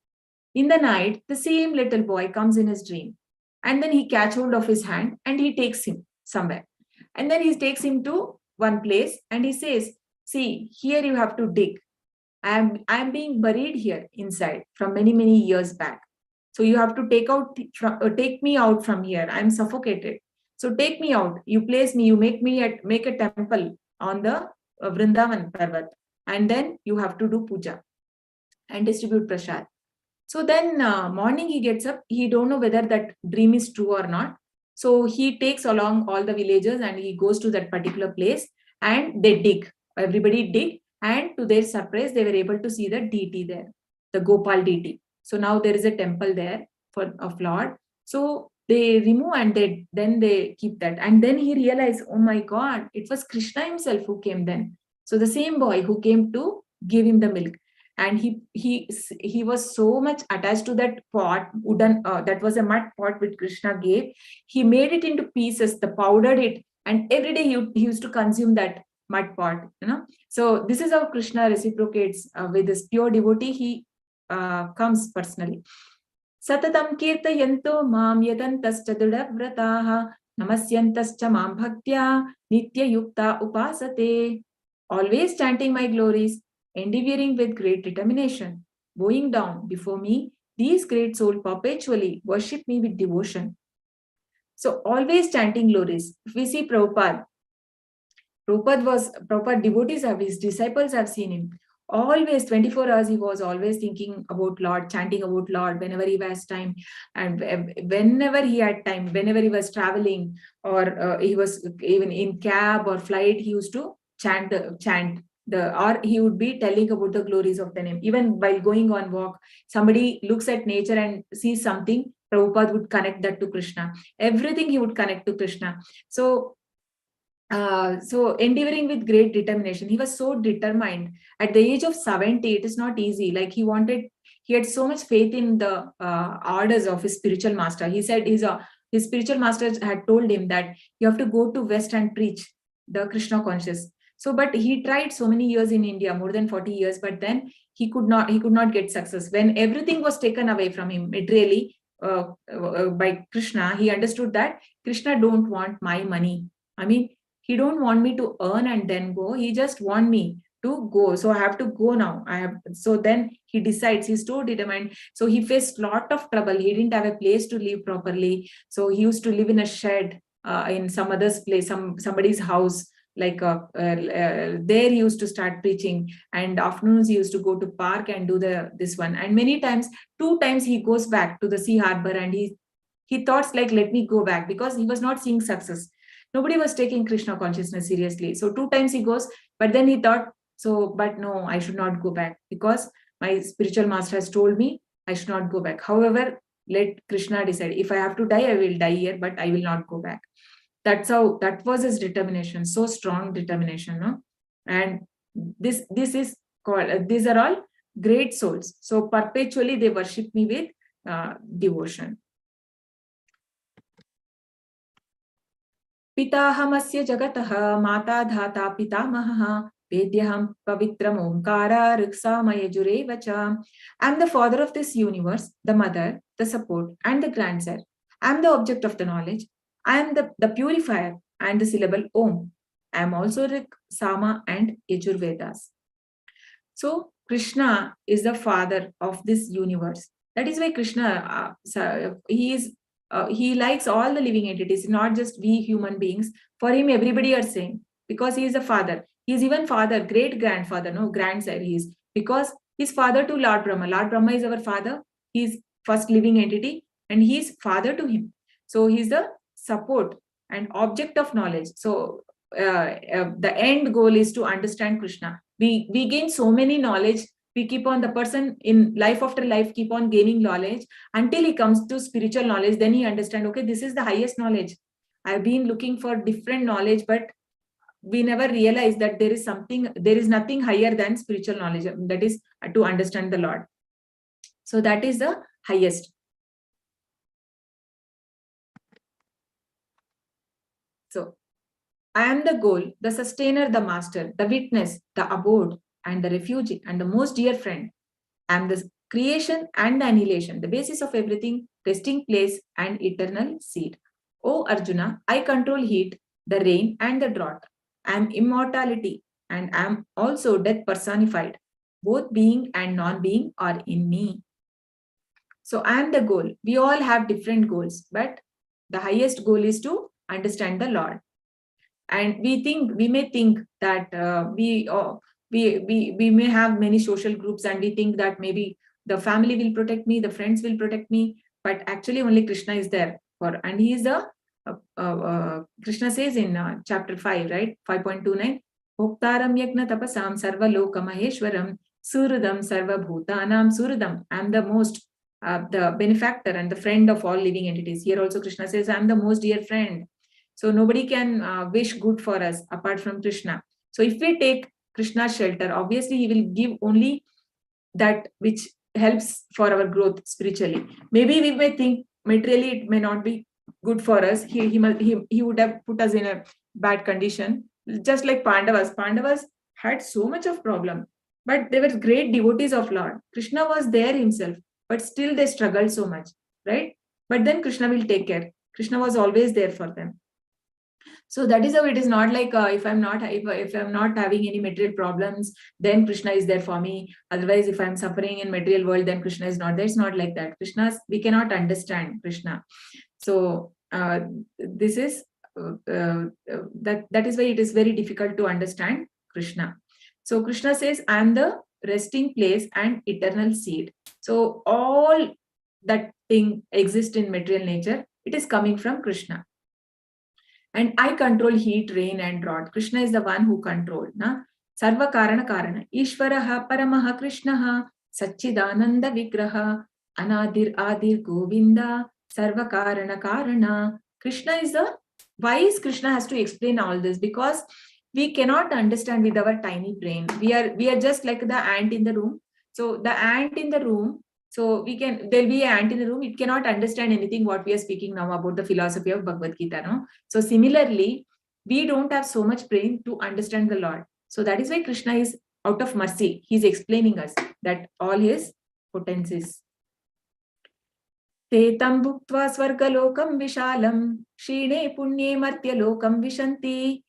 In the night, the same little boy comes in his dream. And then he catch hold of his hand and he takes him somewhere. And then he takes him to one place and he says, see, here you have to dig. I am being buried here inside from many, many years back. So you have to take me out from here. I am suffocated. So take me out. You place me, you make a temple on the Vrindavan Parvat, and then you have to do puja and distribute prasad. So then morning he gets up, he don't know whether that dream is true or not. So he takes along all the villagers and he goes to that particular place and they dig. Everybody dig, and to their surprise, they were able to see the deity there, the Gopal deity. So now there is a temple there of Lord. So they remove and then they keep that. And then he realized, oh my God, it was Krishna himself who came then. So the same boy who came to give him the milk. And he was so much attached to that pot, wooden, that was a mud pot which Krishna gave. He made it into pieces, the powdered it, and every day he used to consume that mud pot. So this is how Krishna reciprocates with this pure devotee. He comes personally. Satatam kirtayanto mam yadantascha dudavrataha namasyantascha mam bhaktya nitya yukta upasate. Always chanting my glories, endeavoring with great determination, bowing down before me, these great souls perpetually worship me with devotion. So always chanting glories. If we see Prabhupada devotees have, his disciples have seen him. Always 24 hours he was always thinking about Lord, chanting about Lord whenever he has time. And whenever he had time, whenever he was traveling or he was even in cab or flight, he used to chant, or he would be telling about the glories of the name. Even while going on walk, somebody looks at nature and sees something, Prabhupada would connect that to Krishna. Everything he would connect to Krishna. So endeavoring with great determination. He was so determined. At the age of 70, it is not easy. Like he had so much faith in the orders of his spiritual master. He said his spiritual master had told him that you have to go to West and preach the Krishna conscious. So, but he tried so many years in India, more than 40 years, but then he could not get success. When everything was taken away from him materially by Krishna, he understood that Krishna don't want my money. I mean, he don't want me to earn and then go. He just want me to go. So I have to go now. So then he decides, he's so determined. So he faced a lot of trouble. He didn't have a place to live properly. So he used to live in a shed in some other's place, somebody's house. There he used to start preaching, and afternoons he used to go to park and do this one. And many times, 2 times he goes back to the sea harbor, and he thought like, let me go back, because he was not seeing success. Nobody was taking Krishna consciousness seriously. So 2 times he goes, but then he thought, but no, I should not go back, because my spiritual master has told me I should not go back. However, let Krishna decide. If I have to die, I will die here, but I will not go back. That was his determination, so strong determination, no? And this is called, these are all great souls. So perpetually they worship me with devotion. Pitahamasya jagatah mata dhata pitamahah vedyaham pavitram omkara riksamaya jurevacha. I am the father of this universe, the mother, the support, and the grandsire. I am the object of the knowledge. I am the purifier and the syllable Om. I am also Rik, Sama, and Yajurvedas. So Krishna is the father of this universe. That is why Krishna, he likes all the living entities, not just we human beings. For him, everybody are same, because he is the father. He is even father, great grandfather, no, grandsire he is, because he is father to Lord Brahma. Lord Brahma is our father. He is first living entity, and he is father to him. So he is the support and object of knowledge. So the end goal is to understand Krishna. We gain so many knowledge. We keep on, the person in life after life keep on gaining knowledge until he comes to spiritual knowledge. Then he understand, okay, this is the highest knowledge. I've been looking for different knowledge, but we never realize that there is nothing higher than spiritual knowledge. That is to understand the Lord. So that is the highest. So I am the goal, the sustainer, the master, the witness, the abode, and the refuge, and the most dear friend. I am the creation and the annihilation, the basis of everything, resting place, and eternal seed. O Arjuna, I control heat, the rain, and the drought. I am immortality, and I am also death personified. Both being and non-being are in me. So I am the goal. We all have different goals, but the highest goal is to understand the Lord. And we may think that we may have many social groups, and we think that maybe the family will protect me, the friends will protect me, but actually only Krishna is there for, and he is the Krishna says in chapter 5, right, 5.29, Bhoktaram yagna tapasam sarva loka maheshwaram surudam sarva bhutanam surudam. I am the most the benefactor and the friend of all living entities. Here also Krishna says, I am the most dear friend. So nobody can wish good for us apart from Krishna. So if we take Krishna's shelter, obviously he will give only that which helps for our growth spiritually. Maybe we may think materially it may not be good for us. He would have put us in a bad condition. Just like Pandavas. Pandavas had so much of problem, but they were great devotees of Lord. Krishna was there himself, but still they struggled so much, right? But then Krishna will take care. Krishna was always there for them. So that is how it is not like if I'm not having any material problems, then Krishna is there for me. Otherwise, if I'm suffering in material world, then Krishna is not there. It's not like that. We cannot understand Krishna. So this is that is why it is very difficult to understand Krishna. So Krishna says, I am the resting place and eternal seed. So all that thing exists in material nature, it is coming from Krishna. And I control heat, rain, and drought. Krishna is the one who controlled. Sarva Karana Karana. Ishvaraha Paramaha Krishnaha Satchidananda Vigraha Anadir Adir Govinda Sarva Karana Karana. Krishna is the... Why is Krishna has to explain all this? Because we cannot understand with our tiny brain. We are just like the ant in the room. So the ant in the room, so there'll be an ant in the room, it cannot understand anything what we are speaking now about the philosophy of Bhagavad-Gita. No? So similarly, we don't have so much brain to understand the Lord. So that is why Krishna is out of mercy. He's explaining us that all his potencies. Te tam bhuktva swargalokam vishalam shine punye martyalokam vishanti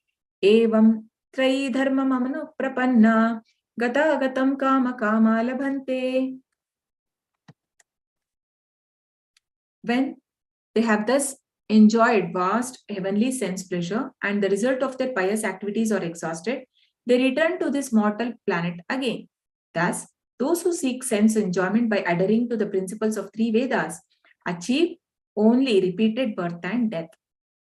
evam trayi dharma mamanu prapanna gata gatam kama kama labhante. When they have thus enjoyed vast heavenly sense pleasure and the result of their pious activities are exhausted, they return to this mortal planet again. Thus, those who seek sense enjoyment by adhering to the principles of three Vedas achieve only repeated birth and death.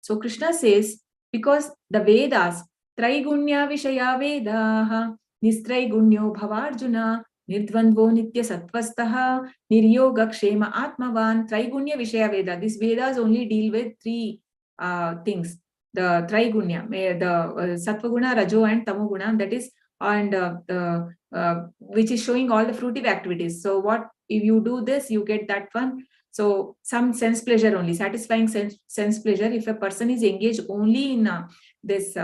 So Krishna says, because the Vedas, Traigunya Vishaya Vedaha, Nistraigunyo Bhavarjuna, Nidvandvo Nitya Sattvastaha, Niryoga Kshema Atmavan, Traigunya Vishaya Veda. These Vedas only deal with three things. The Traigunya, the Sattvaguna, Rajo and Tamoguna, that is, and which is showing all the fruitive activities. So what if you do this, you get that one. So some sense pleasure only, satisfying sense pleasure. If a person is engaged only in this,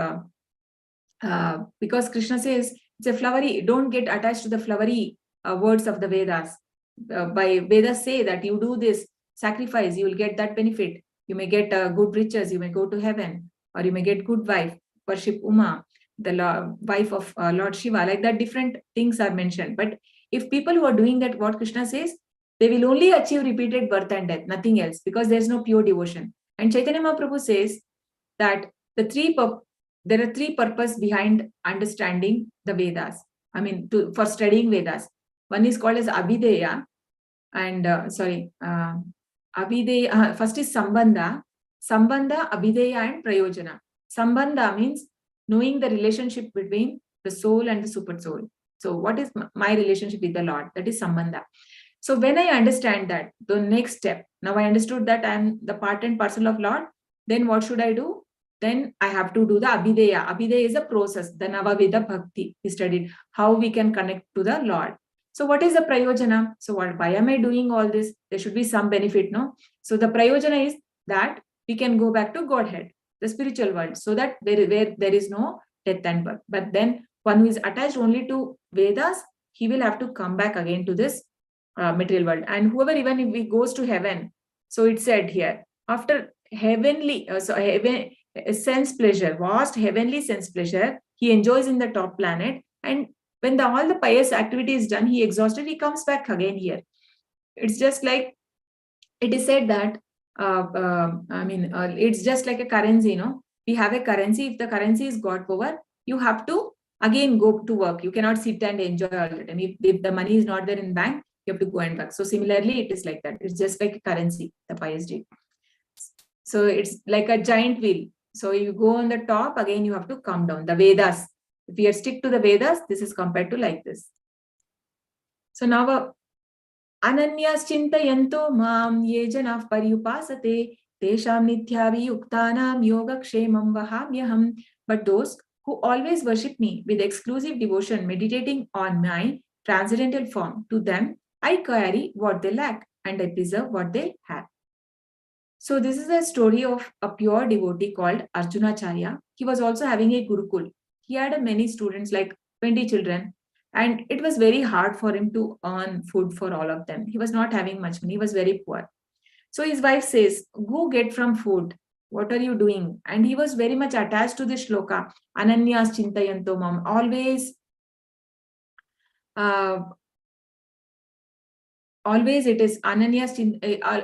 because Krishna says it's a flowery, don't get attached to the flowery words of the Vedas. By Vedas say that you do this sacrifice, you will get that benefit. You may get good riches, you may go to heaven, or you may get good wife, worship Uma, the wife of Lord Shiva. Like that, different things are mentioned. But if people who are doing that, what Krishna says, they will only achieve repeated birth and death, nothing else, because there is no pure devotion. And Chaitanya Mahaprabhu says that there are three purposes behind understanding the Vedas. I mean, for studying Vedas. One is called as Abhideya, and Abhideya. First is Sambandha, Abhideya, and Prayojana. Sambandha means knowing the relationship between the soul and the super soul. So, what is my relationship with the Lord? That is Sambandha. So when I understand that, the next step, now I understood that I am the part and parcel of Lord, then what should I do? Then I have to do the Abhideya. Abhideya is a process, the Navavida Bhakti. We studied how we can connect to the Lord. So what is the Prayojana? So why am I doing all this? There should be some benefit, no? So the Prayojana is that we can go back to Godhead, the spiritual world, so that where there is no death and birth. But then one who is attached only to Vedas, he will have to come back again to this material world. And whoever, even if he goes to heaven, so it said here, after heavenly, sense pleasure, vast heavenly sense pleasure, he enjoys in the top planet. And when all the pious activity is done, he exhausted, he comes back again here. It's just like, it is said that, it's just like a currency, we have a currency. If the currency is got over, you have to again go to work. You cannot sit and enjoy all the time. If the money is not there in bank, you have to go and work. So similarly, it is like that. It's just like a currency, the pious deed. So it's like a giant wheel. So you go on the top, again you have to come down. The Vedas. If you stick to the Vedas, this is compared to like this. So now, Ananyas chintayanto mam ye janav paryupasate tesham nityaviyuktanam yogakshemam vahamyaham. But those who always worship me with exclusive devotion, meditating on my transcendental form, to them I carry what they lack and I preserve what they have. So this is a story of a pure devotee called Arjunacharya. He was also having a Gurukul. He had many students, like 20 children, and it was very hard for him to earn food for all of them. He was not having much money. He was very poor. So his wife says, go get from food. What are you doing? And he was very much attached to this shloka. Ananyas chintayanto mam. Always it is Ananyas,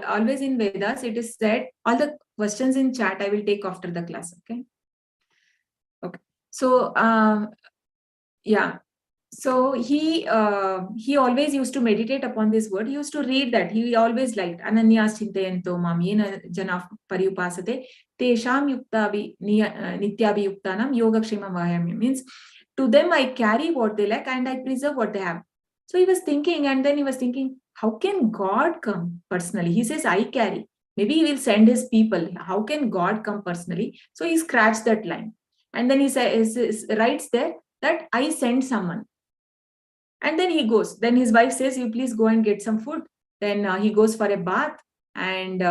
always in Vedas, it is said, all the questions in chat I will take after the class, okay? Okay. So, yeah. So he always used to meditate upon this word. He used to read that. He always liked Ananyas chintayanto mam yena janav paryupasate tesham nityavi yuktanam yogakshemam vahami. Means to them I carry what they lack and I preserve what they have. So he was thinking, and then he was thinking, how can God come personally? He says, I carry. Maybe he will send his people. How can God come personally? So he scratched that line. And then he writes there that I send someone. And then he goes. Then his wife says, you please go and get some food. Then he goes for a bath. And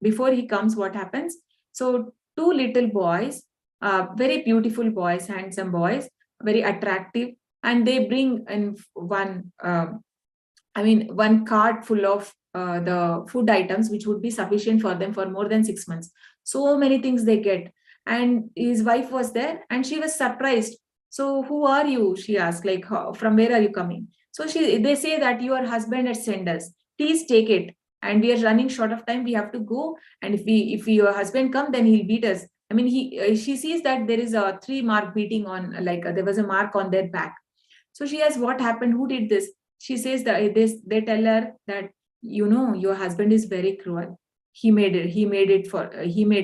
before he comes, what happens? So two little boys, very beautiful boys, handsome boys, very attractive. And they bring in one cart full of the food items, which would be sufficient for them for more than 6 months. So many things they get. And his wife was there and she was surprised. So who are you? She asked, like, from where are you coming? So they say that your husband has sent us. Please take it. And we are running short of time. We have to go. And if your husband come, then he'll beat us. I mean, she sees that there is a 3-mark beating on, there was a mark on their back. So she asks, what happened? Who did this? She says that they tell her that, your husband is very cruel. He made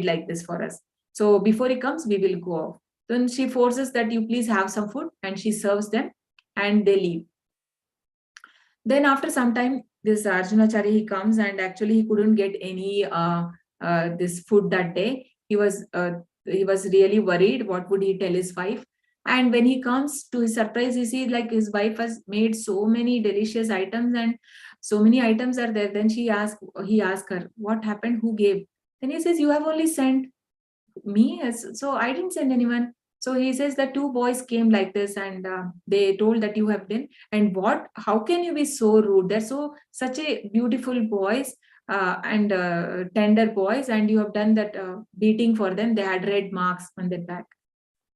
like this for us. So before he comes, we will go off. Then she forces that you please have some food, and she serves them and they leave. Then after some time, this Arjunacharya, he comes, and actually he couldn't get any this food that day. He was really worried. What would he tell his wife? And when he comes, to his surprise, he sees like his wife has made so many delicious items and so many items are there. Then he asked her, what happened? Who gave? Then he says, you have only sent me. So I didn't send anyone. So he says that 2 boys came like this and they told that you have been. And how can you be so rude? They're such a beautiful boys and tender boys, and you have done that beating for them. They had red marks on their back.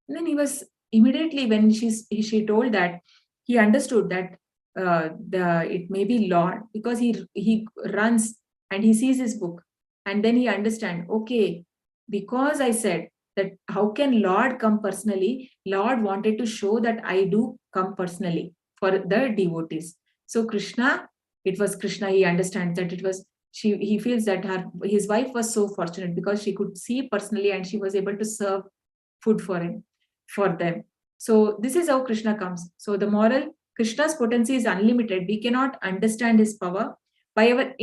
And then he was immediately, when she told that, he understood that it may be Lord, because he runs and he sees his book, and then he understands, okay, because I said that how can Lord come personally? Lord wanted to show that I do come personally for the devotees. So Krishna, it was Krishna. He understands that it was he feels that his wife was so fortunate because she could see personally and she was able to serve food for them. So this is how Krishna comes. So the moral, Krishna's potency is unlimited. We cannot understand his power. By our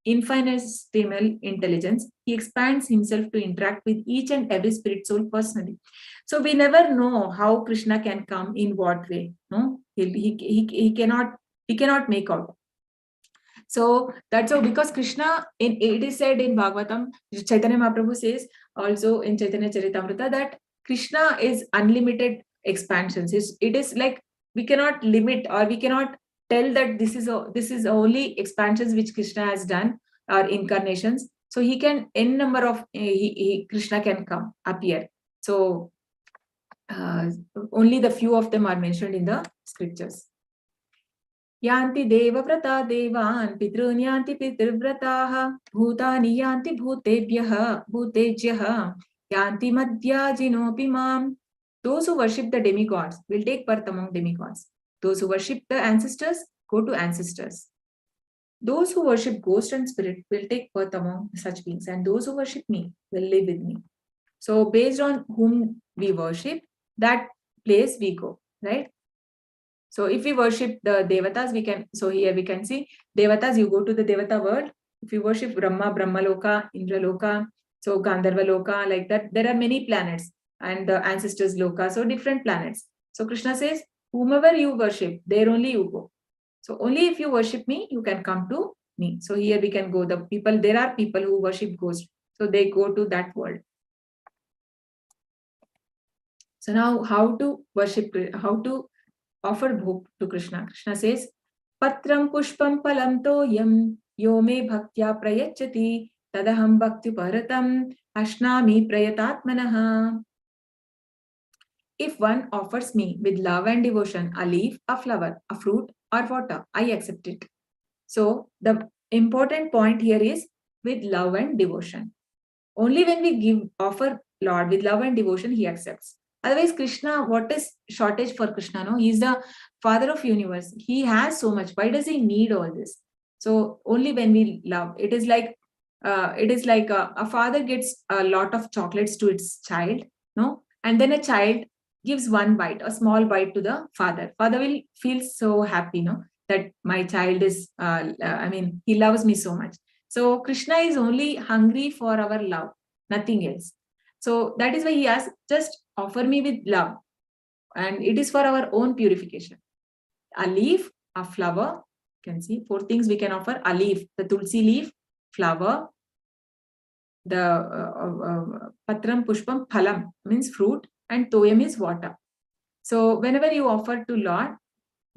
infinitesimal intelligence, he expands himself to interact with each and every spirit soul personally. So we never know how Krishna can come, in what way. No, he cannot make out. So that's how, because Krishna, it is said in Bhagavatam, Chaitanya Mahaprabhu says also in Chaitanya Charitamrita that Krishna is unlimited expansions. It is like we cannot limit, or we cannot tell that this is only expansions which Krishna has done, or incarnations. So he can, n number of Krishna can appear. So only the few of them are mentioned in the scriptures. Yanti devavrata devan pitrun yanti pitrvrataha bhutani yanti bhutebhyah bhutejyah Yanti madhya jinopi mam. Those who worship the demigods will take birth among demigods. Those who worship the ancestors go to ancestors. Those who worship ghost and spirit will take birth among such beings, and those who worship me will live with me. So based on whom we worship, that place we go, right? So if we worship the devatas, we can, so here we can see devatas, you go to the devata world. If you worship Brahma, Brahmaloka, Indraloka, so Gandharva Loka, like that, there are many planets and the ancestors Loka, so different planets. So Krishna says, whomever you worship, there only you go. So only if you worship me, you can come to me. So here we can go. The people, there are people who worship ghosts, so they go to that world. So now how to worship, how to offer bhog to Krishna. Krishna says, Patram pushpam palam toyam yo me bhaktya prayachati tadaham bhakti paratam ashnami prayatatmanaha. If one offers me with love and devotion a leaf, a flower, a fruit or water, I accept it. So the important point here is with love and devotion. Only when we offer Lord with love and devotion, he accepts. Otherwise, Krishna, what is shortage for Krishna? No, he is the father of universe. He has so much. Why does he need all this? So only when we love. It is like a father gets a lot of chocolates to its child, no, and then a child gives one bite, a small bite to the father. Father will feel so happy, no, that my child is. He loves me so much. So Krishna is only hungry for our love, nothing else. So that is why he asks, just offer me with love. And it is for our own purification. A leaf, a flower, you can see 4 things we can offer. A leaf, the tulsi leaf, flower, the patram pushpam phalam means fruit, and toyam is water. So whenever you offer to Lord,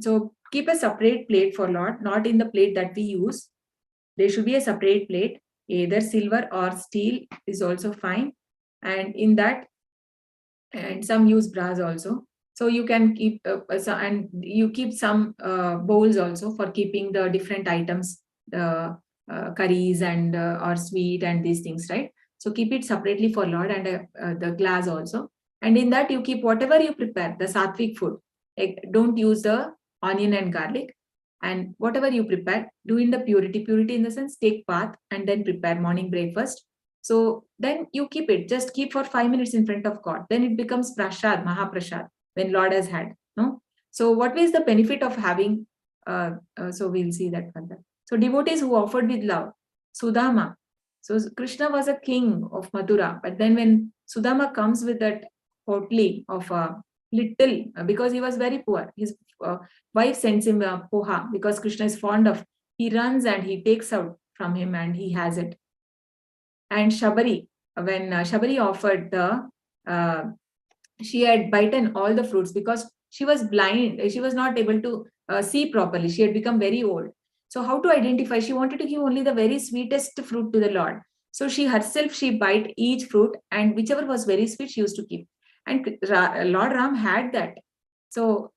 so keep a separate plate for Lord, not in the plate that we use. There should be a separate plate, either silver or steel is also fine. And in that, and some use brass also. So you can keep, and you keep some bowls also for keeping the different items, the curries and or sweet and these things, right? So keep it separately for Lord, and the glass also. And in that you keep whatever you prepare, the sattvic food. Like, don't use the onion and garlic. And whatever you prepare, do in the purity. Purity in the sense, take bath and then prepare morning breakfast. So then you keep it, just keep for 5 minutes in front of God. Then it becomes prasad, mahaprasad, when Lord has had. No. So what is the benefit of having? So we'll see that further. So devotees who offered with love, Sudama. So Krishna was a king of Mathura, but then when Sudama comes with that potli of a little, because he was very poor, his wife sends him a poha because Krishna is fond of. He runs and he takes out from him and he has it. And Shabari, when Shabari offered she had bitten all the fruits because she was blind. She was not able to see properly. She had become very old. So how to identify? She wanted to give only the very sweetest fruit to the Lord. So she herself, she bite each fruit, and whichever was very sweet, she used to keep. And Lord Ram had that. So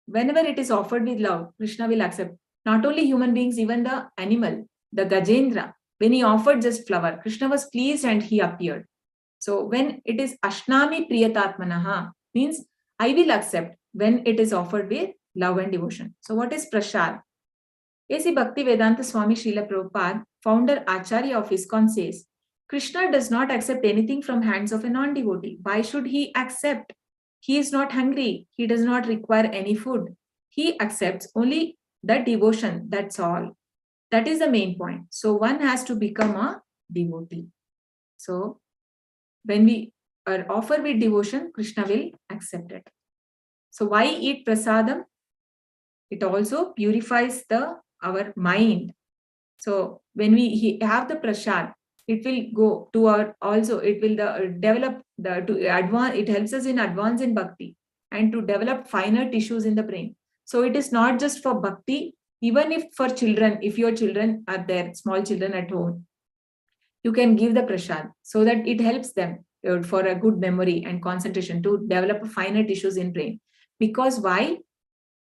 whenever it is offered with love, Krishna will accept. Not only human beings, even the animal, the Gajendra. When he offered just flower, Krishna was pleased and he appeared. So when it is Ashnami Priyatatmanaha, means I will accept when it is offered with love and devotion. So what is Prasad? A.C. Bhakti Vedanta Swami Srila Prabhupada, founder Acharya of ISKCON, says, Krishna does not accept anything from hands of a non-devotee. Why should he accept? He is not hungry. He does not require any food. He accepts only the devotion. That's all. That is the main point. So one has to become a devotee. So when we offer with devotion, Krishna will accept it. So why eat prasadam? It also purifies our mind. So when we have the prasad, it will go to our, also it will develop to advance. It helps us in advance in bhakti and to develop finer tissues in the brain. So it is not just for bhakti. Even if for children, if your children are there, small children at home, you can give the prasad so that it helps them for a good memory and concentration to develop finer tissues in brain. Because why?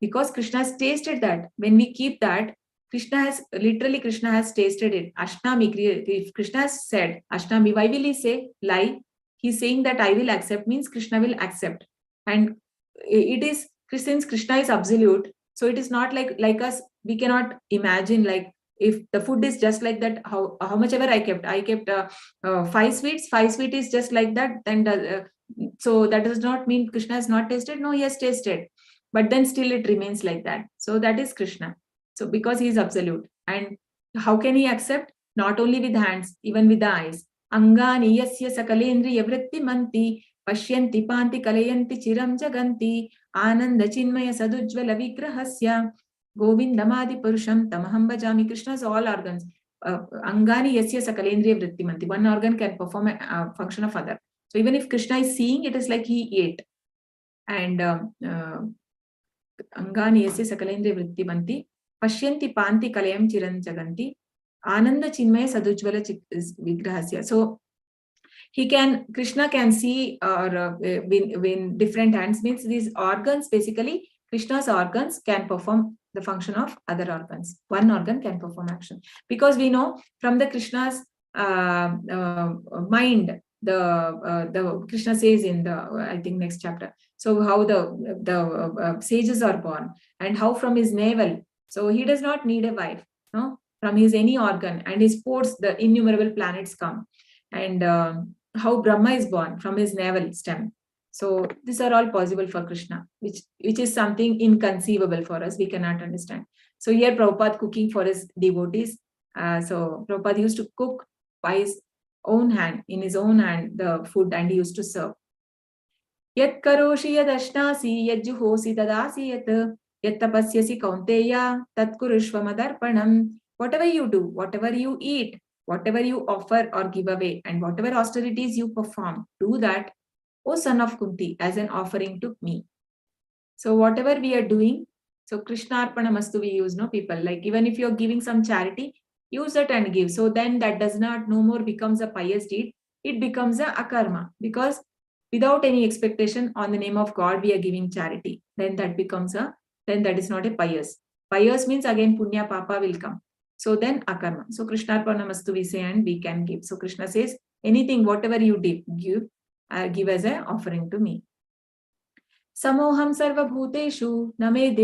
Because Krishna has tasted that. When we keep that, Krishna has tasted it. Ashnami, if Krishna has said Ashnami, why will he say lie? he's saying that I will accept means Krishna will accept. And it is, since Krishna is absolute, so it is not like us. We cannot imagine, like, if the food is just like that, how much ever I kept 5 sweets, 5 sweet is just like that, then so that does not mean Krishna has not tasted. No, he has tasted, but then still it remains like that. So that is Krishna. So because he is absolute, and how can he accept? Not only with hands, even with the eyes. Angani yasya sakalendriya vritti manti pashyanti panti kalayanti chiram jaganti ananda chinmaya sadujvala vigrahasya govindamadi purusham tamaham bhajami. Krishna's all organs. Angani yasya sakalendriya vritti manti. One organ can perform a function of other. So even if Krishna is seeing, it is like he ate. And Angani yasya sakalendriya vritti manti pashyanti panti kalayam chiram jaganti ananda chinmaya sadujvala vigrahasya. So Krishna can see, or when different hands, means these organs, basically Krishna's organs can perform the function of other organs. One organ can perform action, because we know from the Krishna's mind, the Krishna says in the, I think, next chapter, so how the sages are born, and how from his navel, so he does not need a wife, no, from his any organ, and his pores the innumerable planets come. And how Brahma is born from his navel stem. So these are all possible for Krishna, which is something inconceivable for us. We cannot understand. So here Prabhupada cooking for his devotees. So Prabhupada used to cook by his own hand, in his own hand, the food, and he used to serve. Yat karoshi yad ashnasi yad juhosi tadasi yat tapasyasi kaunteya tat kurushva madarpanam. Whatever you do, whatever you eat, whatever you offer or give away, and whatever austerities you perform, do that, O son of Kunti, as an offering to me. So whatever we are doing, so Krishna Arpanamastu we use, no, people, like even if you're giving some charity, use it and give. So then that does not no more becomes a pious deed, it becomes a akarma, because without any expectation, on the name of God we are giving charity. Then that is not a pious. Pious means again punya papa will come. So then akarma. So Krishna Arpanamastu we say, and we can give. So Krishna says, anything, whatever you give as an offering to me. Samoham sarva bhuteshu name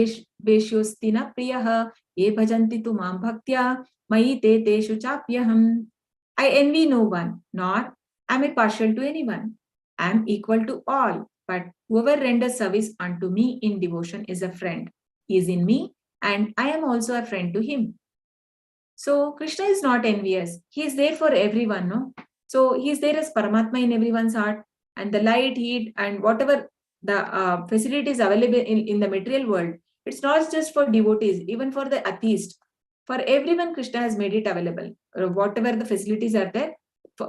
deshyosti na priyaha ye bhajanti tu mam bhaktya mayi te teshu chapyaham. I envy no one, nor am I partial to anyone. I am equal to all, but whoever renders service unto me in devotion is a friend. He is in me, and I am also a friend to him. So Krishna is not envious. He is there for everyone, no? So he is there as Paramatma in everyone's heart, and the light, heat, and whatever the facilities available in the material world, it's not just for devotees, even for the atheist. For everyone, Krishna has made it available. Whatever the facilities are there.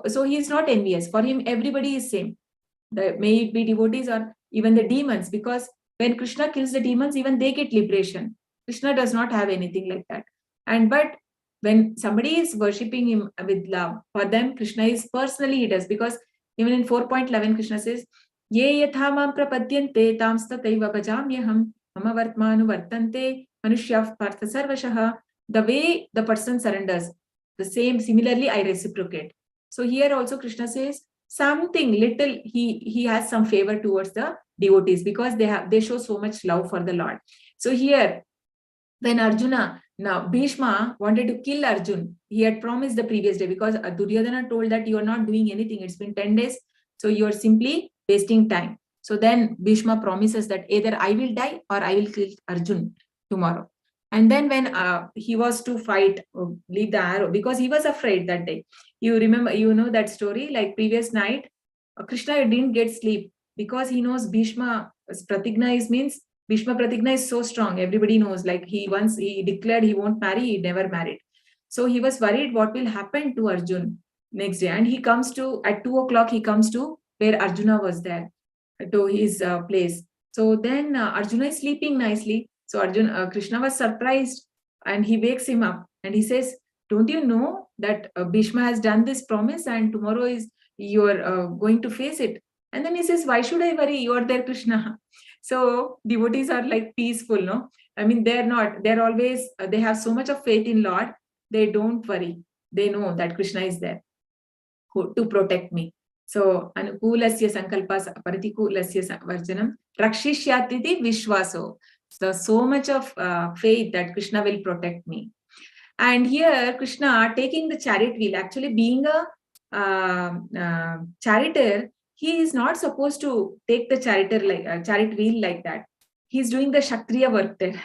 So he is not envious. For him, everybody is same. May it be devotees or even the demons, because when Krishna kills the demons, even they get liberation. Krishna does not have anything like that. But when somebody is worshipping him with love, for them, Krishna is personally, he does, because even in 4.11, Krishna says, Ye yatha mam prapadyante tamstataiva bhajamyaham mama vartmanu vartante manushyav partha sarvashaha. The way the person surrenders, the same, similarly, I reciprocate. So here also Krishna says, something little, he has some favor towards the devotees, because they show so much love for the Lord. So here, when Arjuna, now Bhishma wanted to kill Arjuna, he had promised the previous day, because Duryodhana told that you are not doing anything, it's been 10 days, so you are simply wasting time. So then Bhishma promises that either I will die or I will kill Arjuna tomorrow. And then when he was to fight, leave the arrow, because he was afraid that day. You remember, you know that story, like previous night, Krishna didn't get sleep, because he knows Bhishma's pratigna means, Bhishma pratigna is so strong. Everybody knows, like once he declared he won't marry, he never married. So he was worried what will happen to Arjuna next day. And he comes to, at 2 o'clock, he comes to where Arjuna was there, to his place. So then Arjuna is sleeping nicely. So Krishna was surprised, and he wakes him up and he says, don't you know that Bhishma has done this promise, and tomorrow is you are going to face it? And then he says, why should I worry? You are there, Krishna. So devotees are like peaceful, no? I mean, they're always, they have so much of faith in Lord. They don't worry. They know that Krishna is there to protect me. So, anukulasya sankalpas pratikulasya varjanam rakshishyatiti vishwaso. So much of faith that Krishna will protect me. And here Krishna taking the chariot wheel, actually being a charioteer, he is not supposed to take the chariot wheel like that. He's doing the Kshatriya work there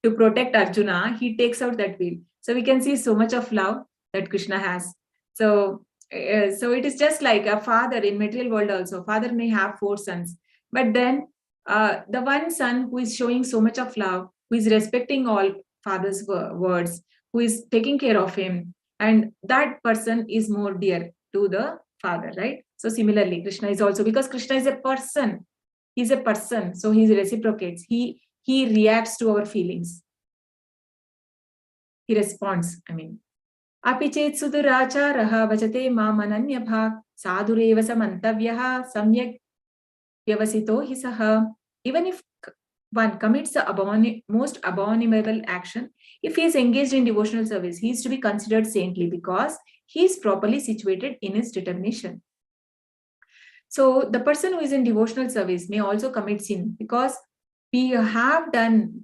to protect Arjuna. He takes out that wheel. So we can see so much of love that Krishna has. So it is just like a father in material world also. Father may have 4 sons, but then the one son who is showing so much of love, who is respecting all father's words, who is taking care of him, and that person is more dear to the father, right? So similarly, Krishna is also, because Krishna is a person, he's a person, so he reciprocates, he reacts to our feelings, he responds. I mean, api chet suduracharah bhajate mam ananyabha sadureva samantavyah samyak vyavasito hi saha. Even if one commits the most abominable action, if he is engaged in devotional service, he is to be considered saintly because he is properly situated in his determination. So the person who is in devotional service may also commit sin, because we have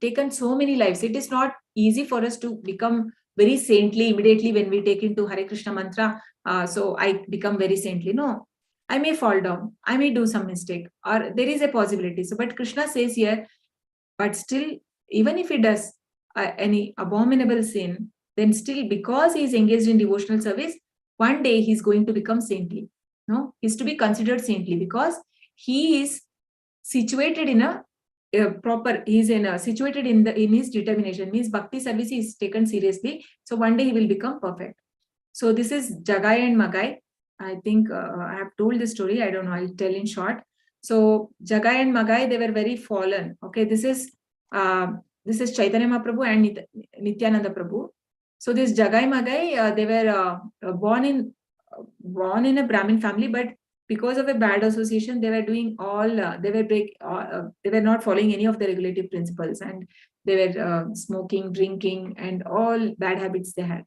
taken so many lives. It is not easy for us to become very saintly immediately when we take into Hare Krishna mantra. So I become very saintly. No, I may fall down, I may do some mistake, or there is a possibility. So, but Krishna says here, but still, even if he does any abominable sin, then still, because he is engaged in devotional service, one day he is going to become saintly. No, he is to be considered saintly because he is situated in a situated in his determination. Means bhakti service is taken seriously. So one day he will become perfect. So this is Jagai and Magai. I think I have told this story. I don't know. I'll tell in short. So Jagai and Magai, they were very fallen. Okay, this is Chaitanya Mahaprabhu and Nityananda Prabhu. So this Jagai Magai, they were born in a Brahmin family, but because of a bad association, they were doing all they were not following any of the regulative principles, and they were smoking, drinking, and all bad habits they had.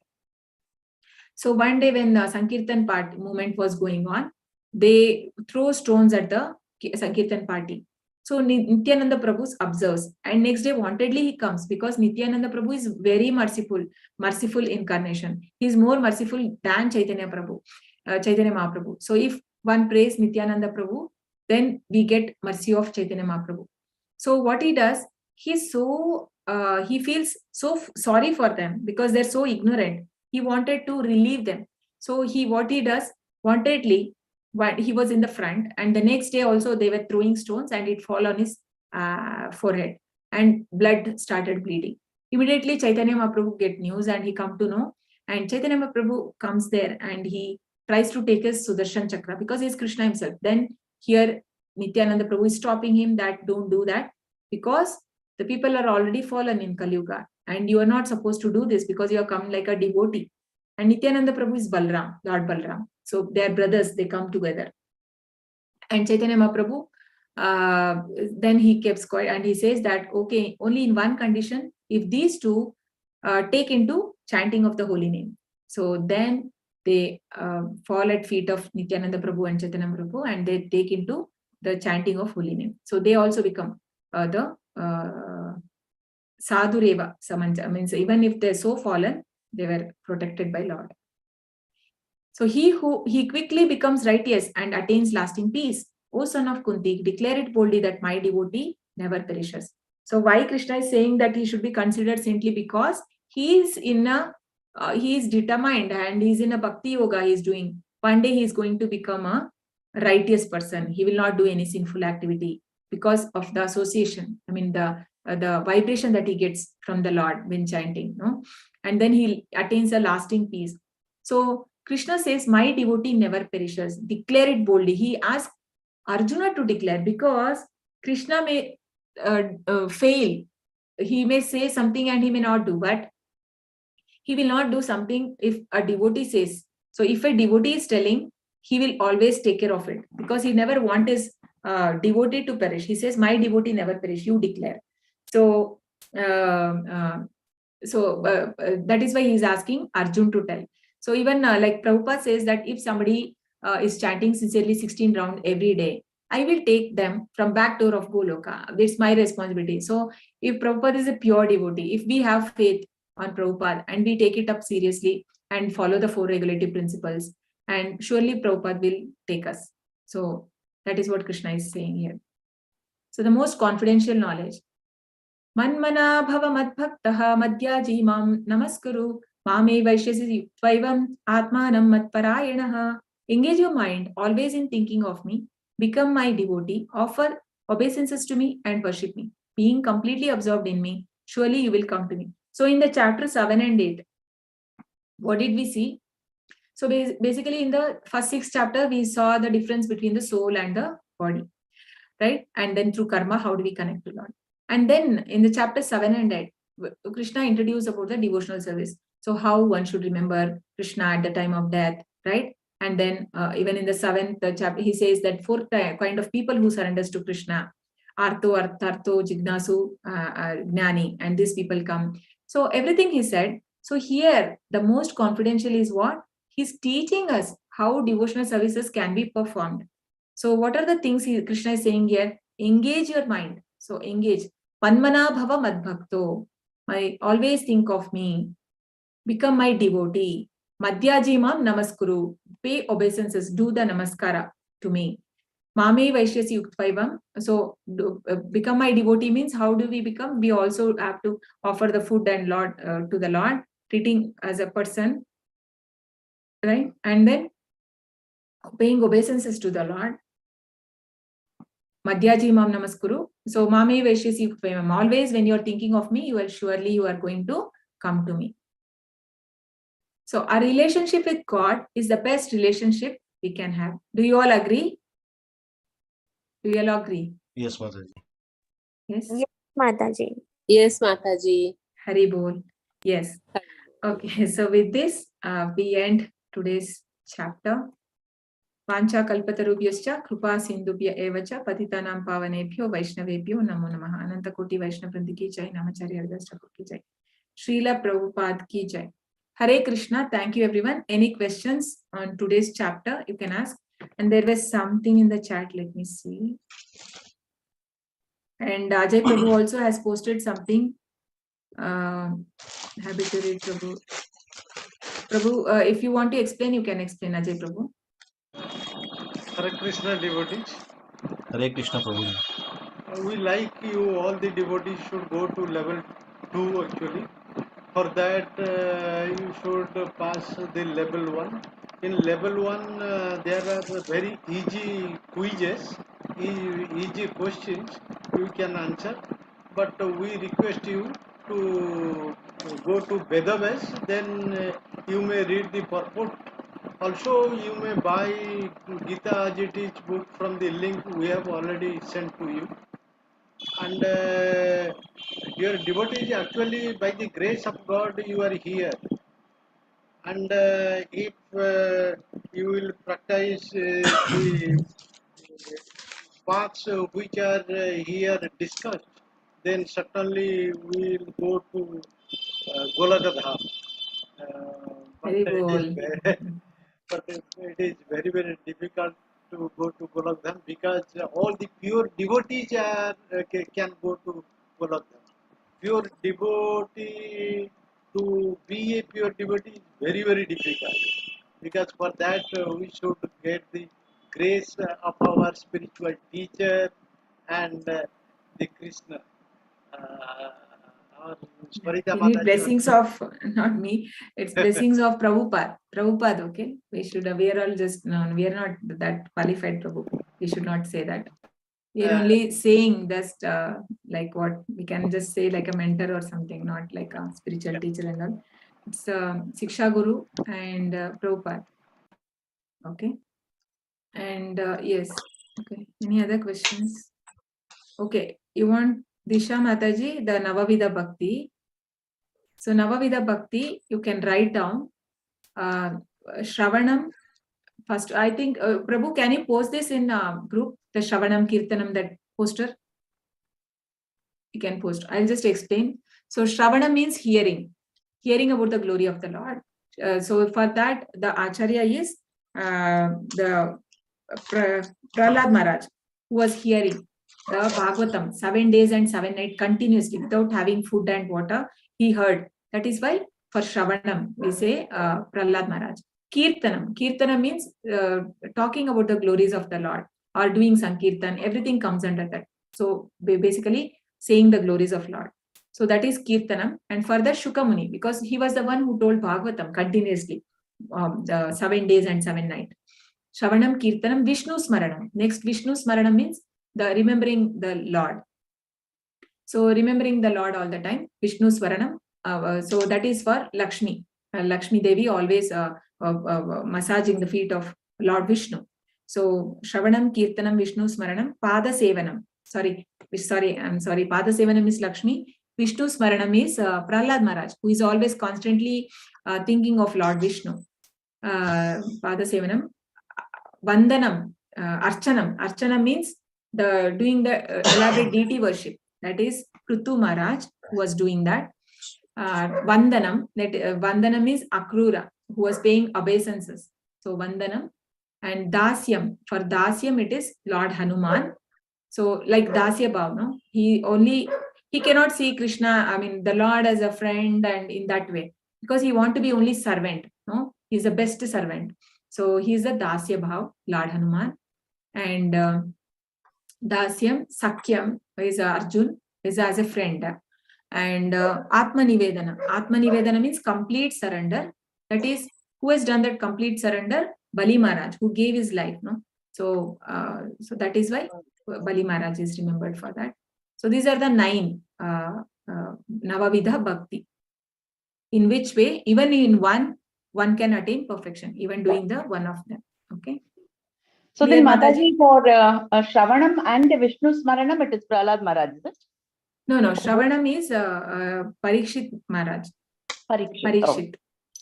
So one day when Sankirtan movement was going on, they throw stones at the Sankirtan party. So Nityananda Prabhu observes, and next day wantedly he comes, because Nityananda Prabhu is very merciful incarnation. He is more merciful than Chaitanya Mahaprabhu. So if one prays Nityananda Prabhu, then we get mercy of Chaitanya Mahaprabhu. So what he does, he feels so sorry for them because they're so ignorant. He wanted to relieve them. So what he does, wantedly, he was in the front, and the next day also they were throwing stones and it fall on his forehead, and blood started bleeding. Immediately Chaitanya Mahaprabhu get news and he come to know, and Chaitanya Mahaprabhu comes there and he tries to take his Sudarshan Chakra because he is Krishna himself. Then here Nityananda Prabhu is stopping him that don't do that, because the people are already fallen in Kali Yuga and you are not supposed to do this because you have come like a devotee. And Nityananda Prabhu is Balram, Lord Balram. So they are brothers, they come together. And Chaitanya Mahaprabhu, then he kept quiet and he says that, okay, only in one condition, if these two take into chanting of the holy name. So then they fall at feet of Nityananda Prabhu and Chaitanya Prabhu, and they take into the chanting of holy name. So they also become the Sadhureva Samanja. Means even if they're so fallen, they were protected by Lord. So he quickly becomes righteous and attains lasting peace. O son of Kunti, declare it boldly that my devotee never perishes. So why Krishna is saying that he should be considered saintly? Because he is determined and he's in a bhakti yoga he is doing. One day he is going to become a righteous person. He will not do any sinful activity because of the association. I mean the vibration that he gets from the Lord when chanting, no? And then he attains a lasting peace. So Krishna says, my devotee never perishes. Declare it boldly. He asked Arjuna to declare, because Krishna may fail. He may say something and he may not do, but he will not do something if a devotee says. So if a devotee is telling, he will always take care of it, because he never wants his devotee to perish. He says, my devotee never perish, you declare. So that is why he is asking Arjuna to tell. So even like Prabhupada says that if somebody is chanting sincerely 16 rounds every day, I will take them from back door of Goloka. It's my responsibility. So if Prabhupada is a pure devotee, if we have faith on Prabhupada and we take it up seriously and follow the 4 regulative principles, and surely Prabhupada will take us. So that is what Krishna is saying here. So the most confidential knowledge. Manmana bhava madbhaktaha madhyaji mam namaskuru mame vaishyasi tvaivam atmanam matparayanaha. Engage your mind always in thinking of me. Become my devotee. Offer obeisances to me and worship me. Being completely absorbed in me, surely you will come to me. So in the chapter 7 and 8, what did we see? So basically in the first 6 chapter, we saw the difference between the soul and the body, right? And then through karma, how do we connect to Lord? And then in the chapter 7 and 8, Krishna introduced about the devotional service. So how one should remember Krishna at the time of death, right? And then even in the 7th chapter, he says that 4 kind of people who surrenders to Krishna, Artho, Arthartho, Jignasu, Gnani, and these people come. So everything he said. So here, the most confidential is what? He's teaching us how devotional services can be performed. So what are the things Krishna is saying here? Engage your mind. So engage. Panmana bhava madbhakto. Always think of me. Become my devotee. Madhyajimam namaskuru. Pay obeisances. Do the namaskara to me. Mame vaishyasi yuktvaivam. So become my devotee means how do we become? We also have to offer the food and Lord to the Lord, treating as a person, right? And then paying obeisances to the Lord. Madhyaji mam namaskuru. So mame vaishyasi yuktvaivam. Always when you are thinking of me, you are going to come to me. So our relationship with God is the best relationship we can have. Do you all agree? Do you all agree? Yes, Mataji. Yes? Yes, Mataji. Yes, Mataji. Hari bol. Yes. Okay, so with this, we end today's chapter. Vancha kalpatarubhyascha krupa sindubhya evacha patitanam pavanebhyo vaishnavebhyo namo namaha. Ananta koti Vaishnav Vrindi ki jai, Namacharya Haridas Thakur ki jai. Srila Prabhupada ki jai. Hare Krishna. Thank you everyone. Any questions on today's chapter you can ask. And there was something in the chat. Let me see. And Ajay Prabhu also has posted something. Happy to read Prabhu. Prabhu, if you want to explain, you can explain, Ajay Prabhu. Hare Krishna devotees. Hare Krishna Prabhuji. We like you, all the devotees should go to level 2 actually. For that, you should pass the level 1. In level 1, there are very easy quizzes, easy questions you can answer. But we request you to go to Vedaves, then you may read the purport. Also, you may buy Gita as it is book from the link we have already sent to you. And your devotees actually, by the grace of God, you are here. And if you will practice the paths which are here discussed, then certainly we will go to Golakadham. But it is very, very difficult to go to Golakdham because all the pure devotees can go to Golakdham. Pure devotee, to be a pure devotee is very, very difficult because for that we should get the grace of our spiritual teacher and the Krishna. We need blessings of, not me, it's blessings of Prabhupada, okay? We are all just, no, we are not that qualified, Prabhu. We should not say that. We are only saying just like what we can just say like a mentor or something, not like a spiritual teacher and all. It's Siksha Guru and Prabhupada. Okay. And yes. Okay. Any other questions? Okay. You want Disha Mataji, the Navavida Bhakti. So Navavida Bhakti, you can write down Shravanam. First, I think, Prabhu, can you post this in group, the Shravanam Kirtanam, that poster? You can post. I'll just explain. So Shravanam means hearing about the glory of the Lord. So for that, the Acharya is the Prahlad Maharaj, who was hearing the Bhagavatam 7 days and 7 nights continuously without having food and water, he heard. That is why for Shravanam we say Prahlad Maharaj. Kirtanam means talking about the glories of the Lord or doing Sankirtan, everything comes under that. So basically saying the glories of Lord. So that is Kirtanam. And further Shukamuni, because he was the one who told Bhagavatam continuously, the 7 days and 7 nights. Shravanam, Kirtanam, Vishnu Smaranam. Next, Vishnu Smaranam means the remembering the Lord. So remembering the Lord all the time, Vishnu Smaranam. So that is for Lakshmi. Lakshmi Devi always massaging the feet of Lord Vishnu. So Shravanam, Kirtanam, Vishnu Smaranam, Pada Sevanam. I'm sorry. Pada Sevanam is Lakshmi. Vishnu Smaranam is Prahlad Maharaj, who is always constantly thinking of Lord Vishnu. Pada Sevanam. Vandanam, Archanam. Archanam means the doing the elaborate deity worship. That is Prithu Maharaj who was doing that. Vandanam, Vandanam is Akrura, who was paying obeisances. So Vandanam. And Dasyam, for Dasyam it is Lord Hanuman. So like Dasya Bhav, no? He cannot see Krishna, the Lord as a friend and in that way. Because he want to be only servant, no? He's the best servant. So he is the Dasya Bhav, Lord Hanuman. And Dasyam, Sakyam is Arjuna, is as a friend. And Atma Nivedana. Atma Nivedana means complete surrender. That is, who has done that complete surrender? Bali Maharaj, who gave his life. No, so that is why Bali Maharaj is remembered for that. So these are the 9 Navavidha Bhakti. In which way, even in one can attain perfection, even doing the one of them. Okay. So then, Mataji, for Shravanam and Vishnu Smaranam, it is Prahlad Maharaj, is it? No, Shravanam is Parikshit Maharaj. Parikshit.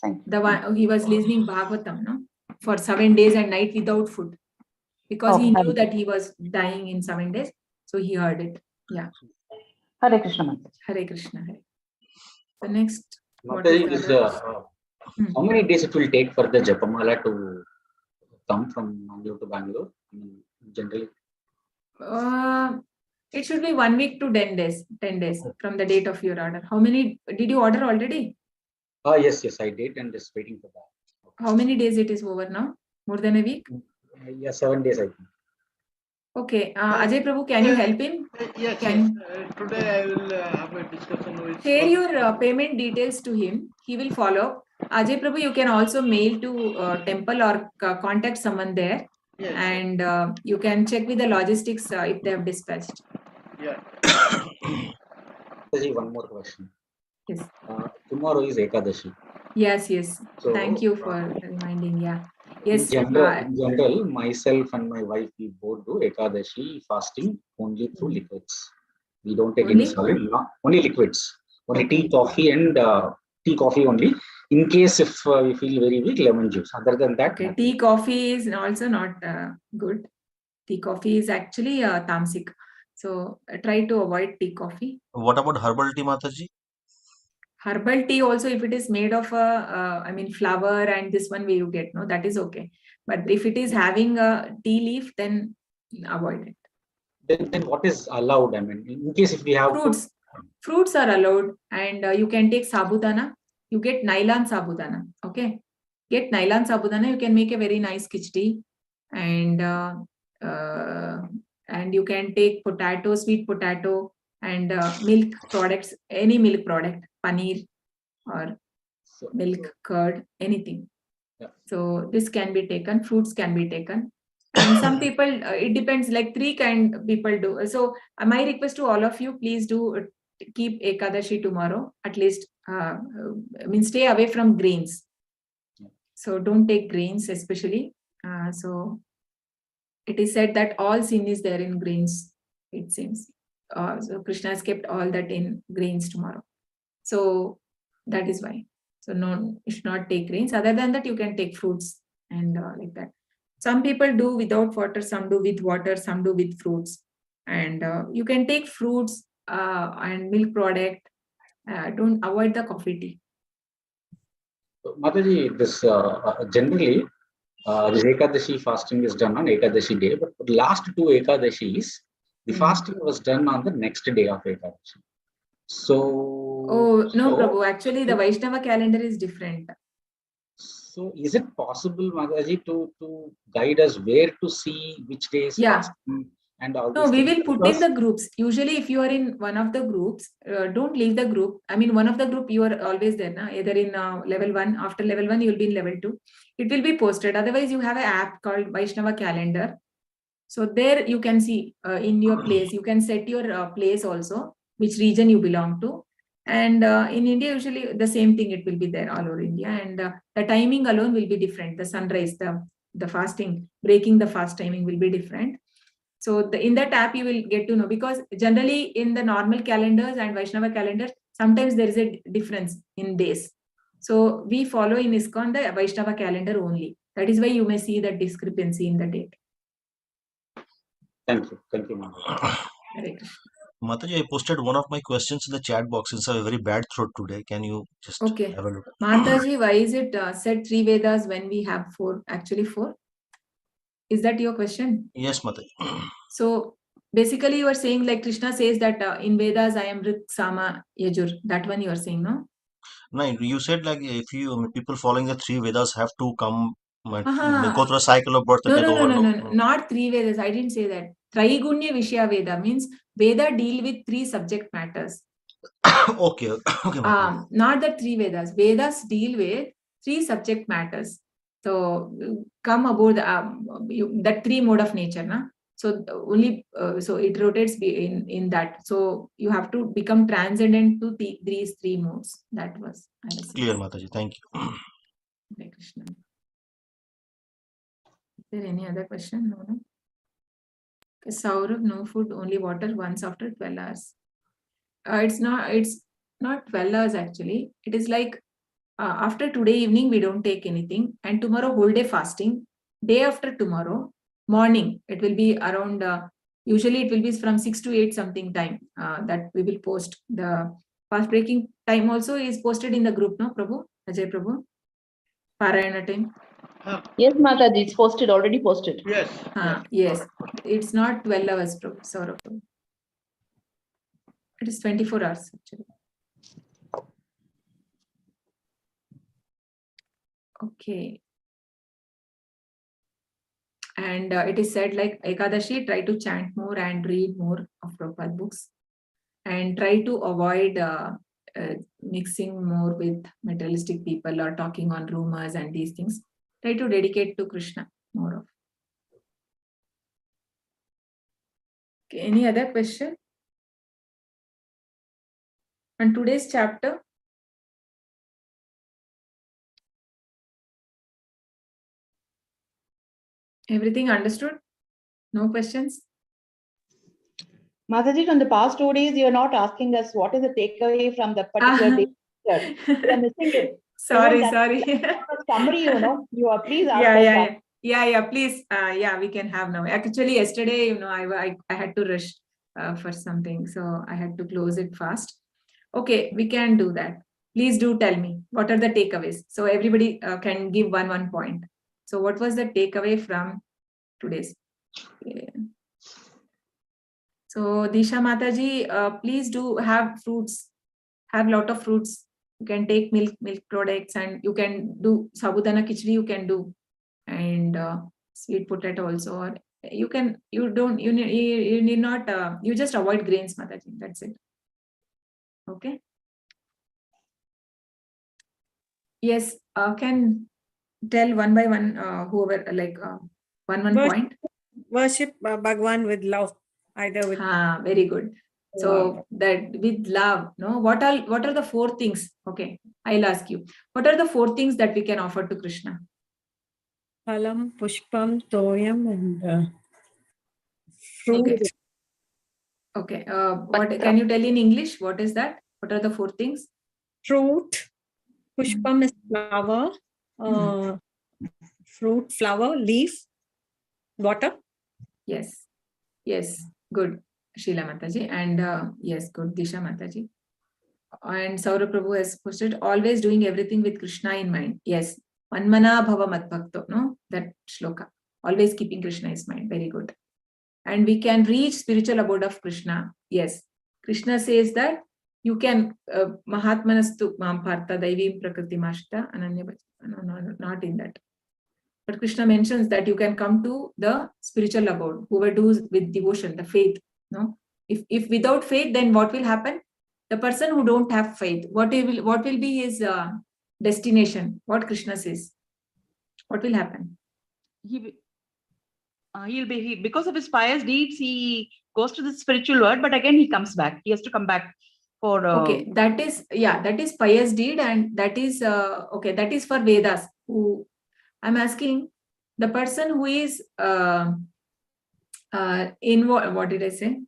Oh, the one he was listening Bhagavatam, no, for 7 days and night without food, because he knew that he was dying in 7 days, so he heard it. Yeah. Hare Krishna, Mataji. Hare Krishna. Hare. The next. How many days it will take for the Japamala to come from Bangalore to Bangalore? Generally. It should be 1 week to 10 days. 10 days from the date of your order. How many did you order already? Yes, I did, and just waiting for that. How many days it is over now? More than a week? Yeah, 7 days, I think. Okay. Ajay Prabhu, can you help him? Yes. Today I will have a discussion with. Share your payment details to him. He will follow. Ajay Prabhu, you can also mail to temple or contact someone there. Yes, and you can check with the logistics if they have dispatched. Yeah. One more question. Yes. Tomorrow is Ekadashi. Yes. So, thank you for reminding. Yeah. Yes. In general, myself and my wife, we both do Ekadashi fasting only through liquids. We don't take any solid, only liquids. Only tea, coffee, and tea, coffee only. In case if we feel very weak, lemon juice. Other than that, okay. Tea, coffee is also not good. Tea, coffee is actually tamasic. So try to avoid tea, coffee. What about herbal tea, Mataji? Herbal tea also, if it is made of flower and this one way you get, no, that is okay. But if it is having a tea leaf, then avoid it. Then what is allowed? In case if we have fruits are allowed, and you can take sabudana. You get nylon sabudana. Okay, get nylon sabudana. You can make a very nice khichdi, and you can take sweet potato, and milk products, any milk product, paneer or milk, curd, anything. Yeah. So this can be taken. Fruits can be taken. And some people, it depends, like 3 kind of people do. So my request to all of you, please do keep Ekadashi tomorrow, at least, stay away from grains. So don't take grains, especially. So it is said that all sin is there in grains, it seems. So Krishna has kept all that in grains tomorrow. So that is why. So no, you should not take grains. Other than that, you can take fruits and like that. Some people do without water, some do with water, some do with fruits. And you can take fruits and milk product. Don't avoid the coffee tea. Mataji, this generally This Ekadashi fasting is done on Ekadashi day, but for the last two Ekadashis, the fasting was done on the next day of Ekadashi. So, no, Prabhu. Actually, the Vaishnava calendar is different. So, is it possible, Mataji, to guide us where to see which day is fasting and all this? No, we will put in the groups. Usually, if you are in one of the groups, don't leave the group. I mean, one of the group, you are always there, na? Either in level 1, after level 1, you will be in level 2. It will be posted. Otherwise, you have an app called Vaishnava Calendar. So there you can see in your place, you can set your place also, which region you belong to. And in India, usually the same thing, it will be there all over India. And the timing alone will be different. The sunrise, the fasting, breaking the fast timing will be different. So in that app, you will get to know, because generally in the normal calendars and Vaishnava calendars, sometimes there is a difference in days. So we follow in ISKCON the Vaishnava calendar only. That is why you may see that discrepancy in the date. Thank you. Thank you, Mataji. Mataji, I posted one of my questions in the chat box since I have a very bad throat today. Can you just have a look? Mataji, why is it said 3 Vedas when we have 4? Actually 4? Is that your question? Yes, Mataji. So basically you are saying, like Krishna says that in Vedas I am Rik, Sama, Yajur. That one you are saying, no? No, you said like if you people following the 3 Vedas have to come go through a cycle of birth and death over. No, not 3 Vedas. I didn't say that. Traigunya Vishya Veda means Veda deal with 3 subject matters. Okay. Not the 3 Vedas. Vedas deal with 3 subject matters. So come aboard that 3 mode of nature, na? So only so it rotates in that. So you have to become transcendent to these 3 modes. That was clear, Mataji. Thank you. Hare Krishna. Is there any other question? No. Saurabh, no food, only water once after 12 hours. It's not 12 hours actually. It is like after today evening we don't take anything, and tomorrow whole day fasting. Day after tomorrow morning it will be around usually it will be from 6 to 8 something time that we will post. The fast breaking time also is posted in the group, no Prabhu? Ajay Prabhu? Parayana time. Yes, Mataji, it's posted, already posted. Yes. Yes. It's not 12 hours, Prabhu. Sorry, Prabhu. It is 24 hours actually. Okay. And it is said like Ekadashi, try to chant more and read more of Prabhupada books, and try to avoid mixing more with materialistic people or talking on rumors and these things. Try to dedicate to Krishna more of. Okay, any other question? On today's chapter, everything understood? No questions? Mataji, from the past 2 days, you're not asking us what is the takeaway from the particular day. We are missing it. Sorry. Summary, you are please ask us that. Yeah, please. We can have now. Actually, yesterday, I had to rush for something, so I had to close it fast. Okay, we can do that. Please do tell me what are the takeaways. So everybody can give one point. So what was the takeaway from today's? Yeah. So Disha Mataji, please do have fruits. Have lot of fruits. You can take milk products, and you can do sabudana khichdi. You can do, and sweet potato also. Or you need not. You just avoid grains, Mataji. That's it. Okay. Yes. Can tell one by one. Whoever like one point. Worship Bhagwan with love. Either with. Very good. So that with love, no. What are the 4 things? Okay, I'll ask you. What are the 4 things that we can offer to Krishna? Phalam, Pushpam, Toyam, and fruit. Okay. What can you tell in English? What is that? What are the 4 things? Fruit. Pushpam is flower. Fruit, flower, leaf, water. Yes. Good, Sheila Mataji. And yes, good, Disha Mataji. And Saurabh Prabhu has posted, always doing everything with Krishna in mind. Yes, Manmana bhava madbhakto, no? That shloka. Always keeping Krishna is mind. Very good. And we can reach spiritual abode of Krishna. Yes. Krishna says that you can Mahatmanastu mam partha daivim prakriti mashita ananya. No, not in that. But Krishna mentions that you can come to the spiritual abode, whoever does with devotion, the faith. No, if without faith, then what will happen? The person who don't have faith, what will be his destination? What Krishna says, what will happen? Because of his pious deeds, he goes to the spiritual world, but again he comes back. He has to come back for. Okay, that is pious deed, and that is okay. That is for Vedas. Who I'm asking, the person who is in what did I say?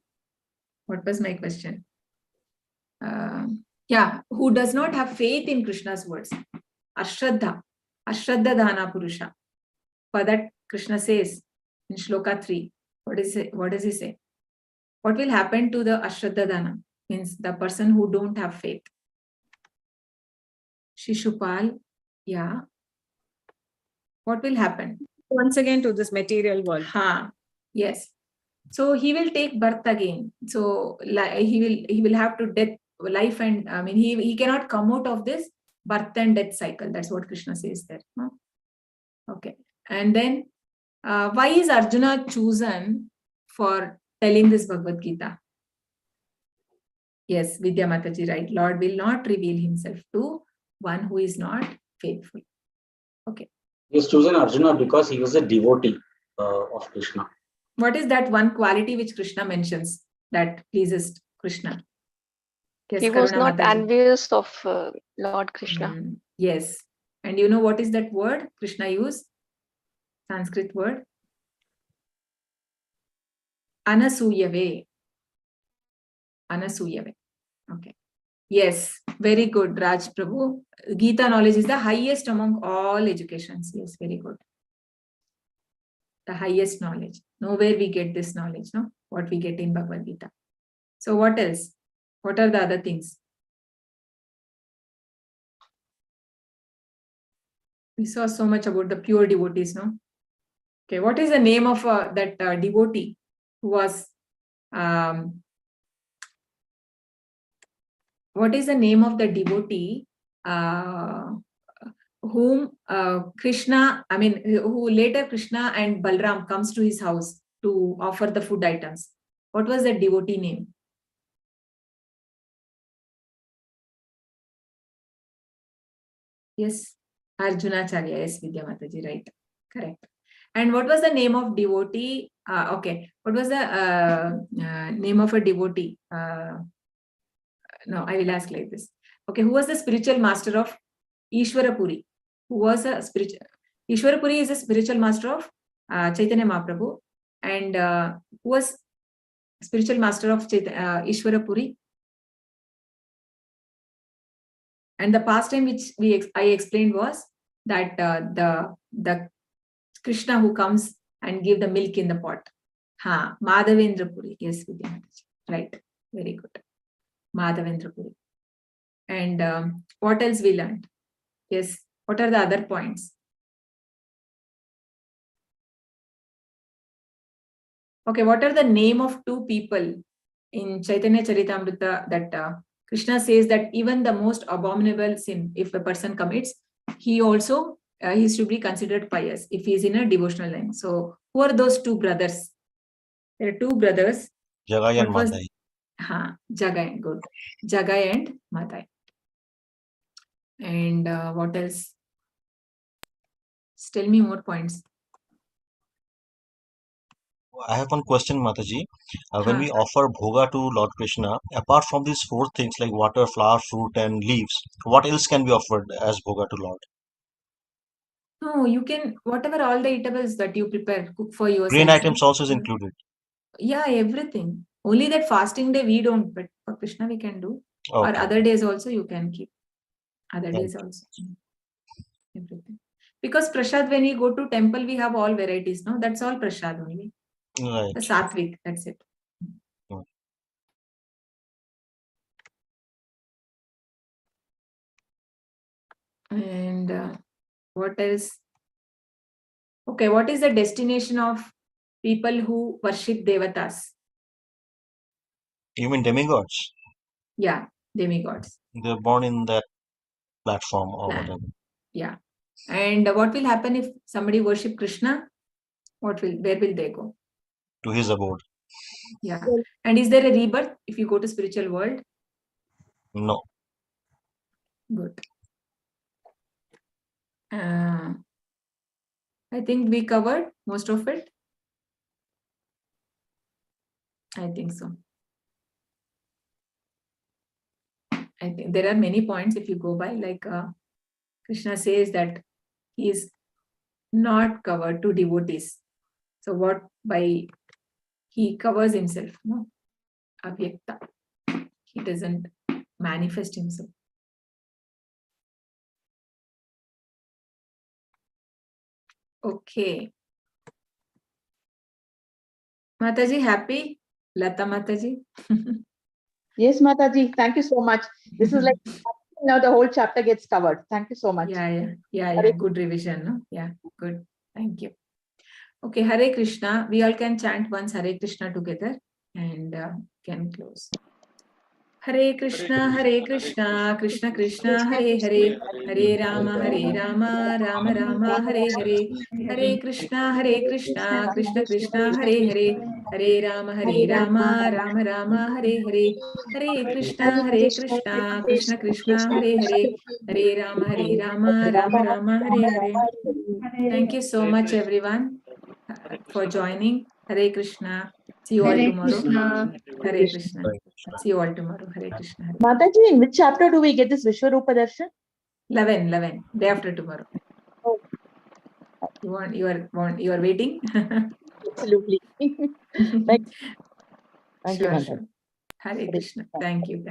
What was my question? Who does not have faith in Krishna's words? Ashraddha Dana Purusha. For that, Krishna says in Shloka 3, what does he say? What will happen to the Ashraddha Dana? Means the person who don't have faith. Shishupal, yeah. What will happen? Once again to this material world. Yes. So he will take birth again. So he will have to death, life, and I mean he cannot come out of this birth and death cycle. That's what Krishna says there. No? Okay. And then why is Arjuna chosen for telling this Bhagavad-Gita? Yes, Vidya Mataji, right. Lord will not reveal himself to one who is not faithful. Okay. He has chosen Arjuna because he was a devotee of Krishna. What is that one quality which Krishna mentions that pleases Krishna? Yes, he was Karuna not Mataji. envious of Lord Krishna. Yes. And you know what is that word Krishna used? Sanskrit word? Anasuyave. Anasuyave. Okay. Yes. Very good, Raj Prabhu. Gita knowledge is the highest among all educations. Yes, very good. The highest knowledge. Nowhere we get this knowledge, no? What we get in Bhagavad Gita. So what else? What are the other things? We saw so much about the pure devotees, no? Okay, what is the name of that devotee who was, what is the name of the devotee whom Krishna, I mean, who later Krishna and Balram comes to his house to offer the food items? What was that devotee name? Yes, Arjunacharya. Yes, Vidya Mataji, right. Correct. And what was the name of devotee? Okay, what was the name of a devotee? No, I will ask like this. Okay, who was the spiritual master of Ishwarapuri? Who was a spiritual? Ishwarapuri is a spiritual master of Chaitanya Mahaprabhu. And who was spiritual master of Ishwarapuri? And the pastime which I explained was that the Krishna who comes and give the milk in the pot. Madhavendra Puri. Yes, Vidya Mataji. Right. Very good. Madhavendra Puri. And what else we learned? Yes. What are the other points? Okay. What are the name of two people in Chaitanya Charitamrita that Krishna says that even the most abominable sin, if a person commits, he also he should be considered pious if he is in a devotional line. So who are those two brothers? There are two brothers. Jagai and Madai. Jagai, good. Jagai and Madai. And what else? Just tell me more points. I have one question, Mataji. When we offer bhoga to Lord Krishna, apart from these four things like water, flower, fruit, and leaves, what else can be offered as bhoga to Lord? No, you can, whatever all the eatables that you prepare, cook for yourself. Grain items also is included. Yeah, everything. Only that fasting day we don't, but for Krishna we can do. Okay. Or other days also you can keep. Other days also. Everything. Because prasad, when we go to temple, we have all varieties, no? That's all prasad only. Right. The sattvic, that's it. And What else? Okay, what is the destination of people who worship devatas? You mean demigods? Yeah, demigods. They're born in that platform or Planet. whatever. Yeah. And what will happen if somebody worship Krishna? Where will they go? To his abode. Yeah. And is there a rebirth if you go to spiritual world? No. Good. I think we covered most of it. I think so. I think there are many points if you go by, like Krishna says that he is not covered to devotees. So what by he covers himself, no? Avyakta. He doesn't manifest himself. Okay. Mataji, happy? Lata Mataji? Yes, Mataji, thank you so much. This is like, now the whole chapter gets covered. Thank you so much. Yeah. Good revision, no? Yeah, good. Thank you. Okay, Hare Krishna. We all can chant once Hare Krishna together and can close. Hare Krishna, Krishna Krishna, Hare Hare, Hare Rama, Rama Rama, Hare Hare, Hare Krishna, Krishna Krishna, Hare Hare, Hare Rama, Rama Rama, Hare Hare, Hare Krishna, Krishna Krishna, Hare Hare, Hare Rama, Rama Rama, Hare Hare. Thank you so much, everyone, for joining. Hare Krishna. See you all tomorrow. Hare Krishna. See you all tomorrow. Hare Krishna. Hare. Mataji, in which chapter do we get this Vishwarupa Darshan? 11. Day after tomorrow. Oh. You are waiting? Absolutely. Thank you, Sure. Mataji. Hare Krishna. Thank you.